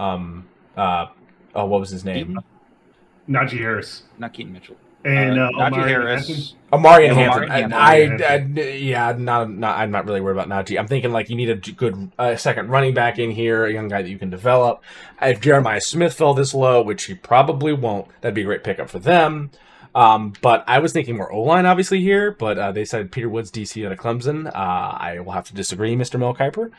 What was his name? Najee Harris. Not Keaton Mitchell. And Najee Omari Harris. Hampton. Amari and Amari Hampton. Hampton. I'm not really worried about Najee. I'm thinking like you need a good second running back in here, a young guy that you can develop. If Jeremiah Smith fell this low, which he probably won't, that'd be a great pickup for them. But I was thinking more O-line obviously here, but they said Peter Woods, DC out of Clemson. I will have to disagree, Mr. Mel Kiper.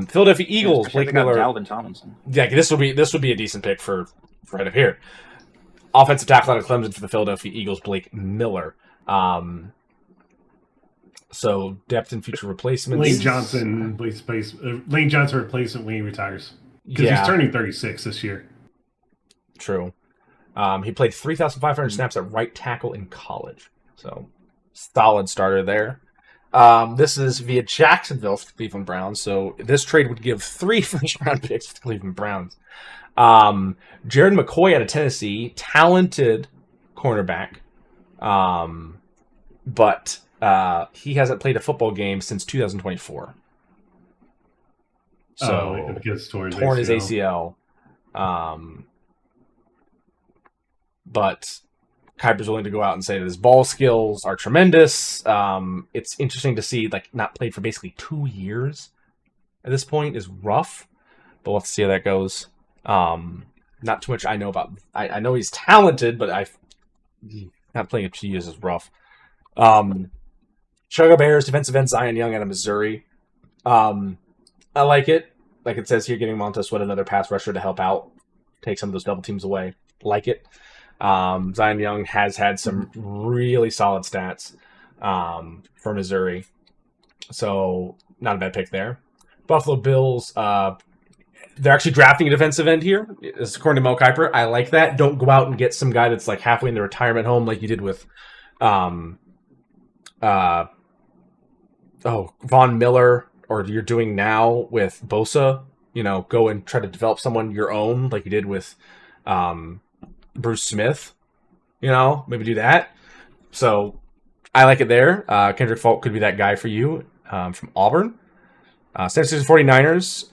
Philadelphia Eagles, Blake Miller. Dalvin Tomlinson. Yeah, this would be a decent pick for right up here. Offensive tackle out of Clemson for the Philadelphia Eagles, Blake Miller. So depth and future replacements. Lane Johnson replacement when he retires because he's turning 36 this year. True. He played 3,500 snaps at right tackle in college, so solid starter there. This is via Jacksonville for the Cleveland Browns, so this trade would give 3 first-round picks to the Cleveland Browns. Jared McCoy out of Tennessee, talented cornerback, but he hasn't played a football game since 2024. So because torn his ACL. But Kuiper's willing to go out and say that his ball skills are tremendous. It's interesting to see, like, not played for basically 2 years at this point is rough, but let's see how that goes. Not too much I know about. I know he's talented, but not playing a 2 years is rough. Chicago Bears defensive end Zion Young out of Missouri. I like it. Like it says here, giving Montez Sweat another pass rusher to help out, take some of those double teams away. Like it. Zion Young has had some really solid stats for Missouri, so not a bad pick there. Buffalo Bills. They're actually drafting a defensive end here. It's according to Mel Kiper. I like that. Don't go out and get some guy that's like halfway in the retirement home like you did with Von Miller, or you're doing now with Bosa. You know, go and try to develop someone your own like you did with Bruce Smith. You know, maybe do that. So I like it there. Kendrick Falk could be that guy for you from Auburn. San Francisco 49ers,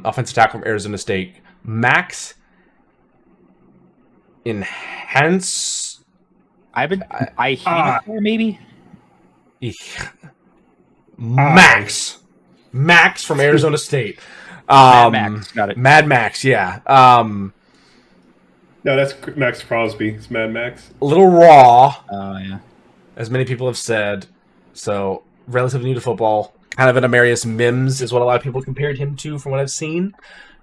offensive tackle from Arizona State, Max Enhance. Maybe? Max from Arizona State. Mad Max, got it. Mad Max, yeah. No, that's Max Crosby. It's Mad Max. A little raw. Oh, yeah. As many people have said. So, relatively new to football. Kind of an Amarius Mims is what a lot of people compared him to from what I've seen.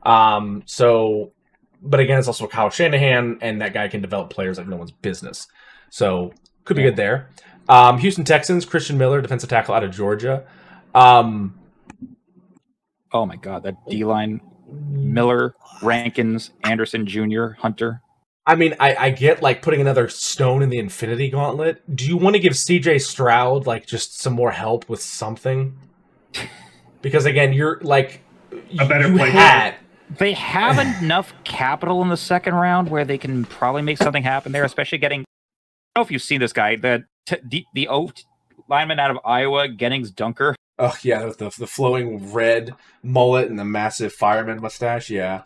But again, it's also Kyle Shanahan, and that guy can develop players like no one's business. So, could be good there. Houston Texans, Christian Miller, defensive tackle out of Georgia. Oh, my God. That D-line. Miller, Rankins, Anderson Jr., Hunter. I mean, I get, like, putting another stone in the Infinity Gauntlet. Do you want to give C.J. Stroud, like, just some more help with something? Because, again, you're, like... A better you player. had... They have enough capital in the second round where they can probably make something happen there, especially getting... I don't know if you've seen this guy, the lineman out of Iowa, Gennings Dunker. Oh yeah, with the flowing red mullet and the massive fireman mustache. Yeah,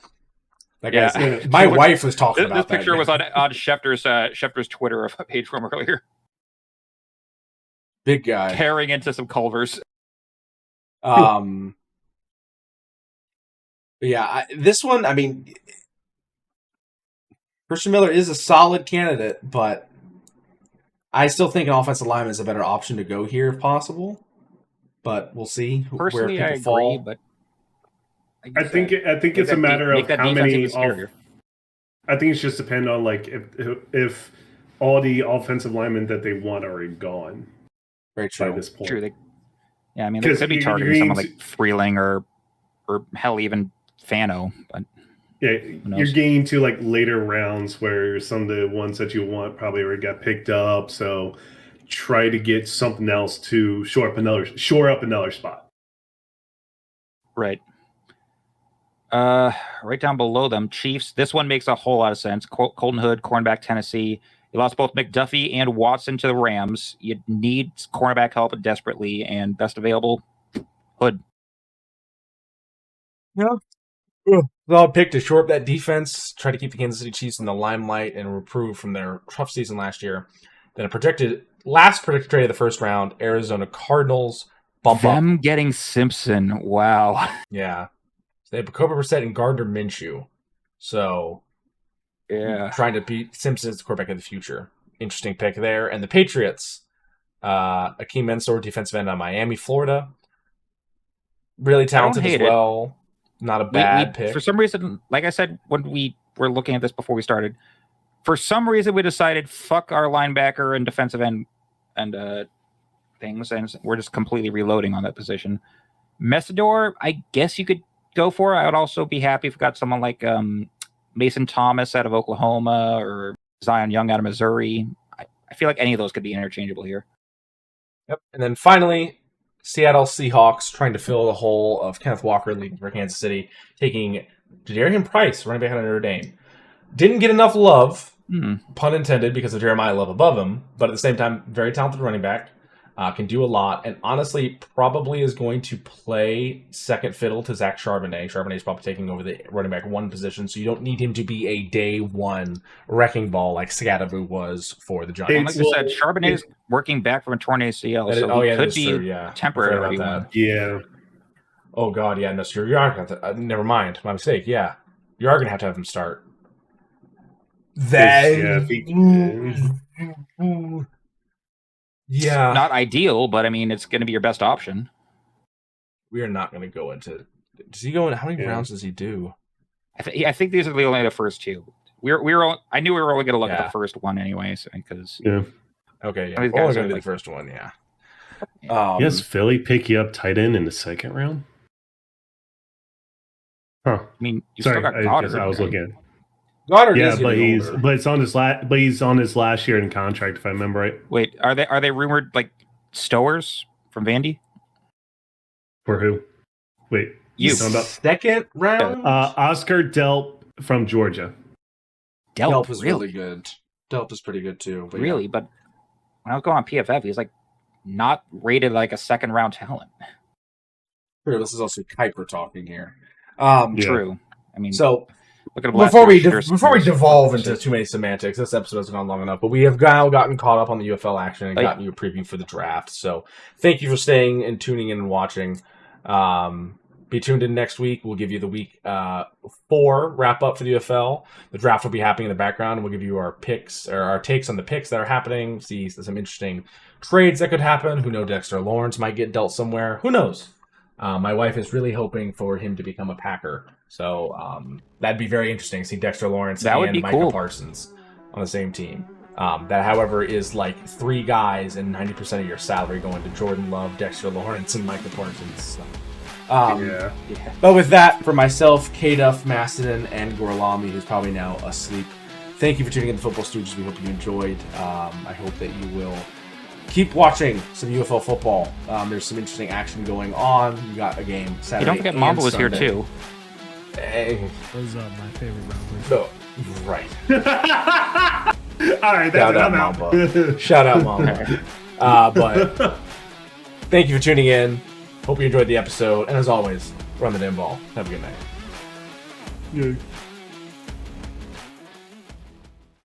that guy's. Yeah. My wife was talking This about that. picture was on Schefter's Twitter page from earlier. Big guy Carrying into some Culvers. Yeah, this one. I mean, Christian Miller is a solid candidate, but I still think an offensive lineman is a better option to go here if possible. But we'll see Personally, where I people agree, fall. but I think it's a matter of how many. I think it's just depend on like if all the offensive linemen that they want are already gone. Very true. By this point. True. They could be targeting someone like Freeling or hell, even Fano. But yeah, you're getting to like later rounds where some of the ones that you want probably already got picked up. So try to get something else to shore up another spot. Right. Right down below them, Chiefs. This one makes a whole lot of sense. Colton Hood, cornerback, Tennessee. You lost both McDuffie and Watson to the Rams. You need cornerback help desperately, and best available, Hood. Yeah. Solid pick to shore up that defense, try to keep the Kansas City Chiefs in the limelight and improve from their tough season last year. Then last predicted trade of the first round, Arizona Cardinals bump them up. Getting Simpson. Wow. Yeah. So they have Jacoby Brissett and Gardner Minshew. So yeah, trying to beat Simpson as the quarterback of the future. Interesting pick there. And the Patriots, Akeem Mansour, defensive end on Miami, Florida. Really talented as well. Not a bad pick. For some reason, like I said when we were looking at this before we started, for some reason we decided fuck our linebacker and defensive end and things, and we're just completely reloading on that position. Messidor, I guess you could go for. I would also be happy if we got someone like Mason Thomas out of Oklahoma or Zion Young out of Missouri. I feel like any of those could be interchangeable here. Yep. And then finally, Seattle Seahawks trying to fill the hole of Kenneth Walker leaving for Kansas City, taking Jadarian Price, running back out of Notre Dame. Didn't get enough love, pun intended, because of Jeremiah Love above him, but at the same time, very talented running back, can do a lot, and honestly, probably is going to play second fiddle to Zach Charbonnet. Charbonnet's probably taking over the running back one position, so you don't need him to be a day one wrecking ball like Scadaboo was for the Giants. Like I said, Charbonnet is working back from a torn ACL, so he could be temporary. Yeah. Oh god, yeah, no, so you are going to never mind, my mistake. Yeah, you are going to have him start. Yeah. Not ideal, but I mean, it's going to be your best option. We are not going to go into. Does he go in? How many rounds does he do? I think these are only the first two. I knew we were only going to look at the first one anyway, because okay, yeah, we're only going to do the first one. Yeah. Yes, Philly pick you up tight end in the second round. Huh? I mean, you still got Goddard. I was looking. Goddard, he's on his last year in contract, if I remember right. Wait, are they rumored like Stowers from Vandy? For who? Wait, you talking about second round? Oscar Delp from Georgia. Delp is really good. Delp is pretty good too. But really, but when I was going on PFF, he's like not rated like a second round talent. True. This is also Kuiper talking here. True. I mean, so. Before we devolve into too many semantics, this episode has gone long enough, but we have now gotten caught up on the UFL action and gotten you a preview for the draft. So thank you for staying and tuning in and watching. Be tuned in next week. We'll give you the week 4 wrap up for the UFL. The draft will be happening in the background. We'll give you our picks or our takes on the picks that are happening. See some interesting trades that could happen. Who knows? Dexter Lawrence might get dealt somewhere. Who knows? My wife is really hoping for him to become a Packer. So that'd be very interesting to see Dexter Lawrence and Micah Parsons on the same team. That, however, is like 3 guys and 90% of your salary going to Jordan Love, Dexter Lawrence, and Micah Parsons. So, But with that, for myself, K-Duff, Mastodon, and Gorlami, who's probably now asleep, thank you for tuning in to Football Stooges. We hope you enjoyed. I hope that you will keep watching some UFL football. There's some interesting action going on. You got a game Saturday. Don't forget Mamba was here too. Hey. That was my favorite round. Oh, right. All right, that's Shout out Mamba. Shout out Mamba. But Thank you for tuning in. Hope you enjoyed the episode. And as always, run the damn ball. Have a good night. Yeah.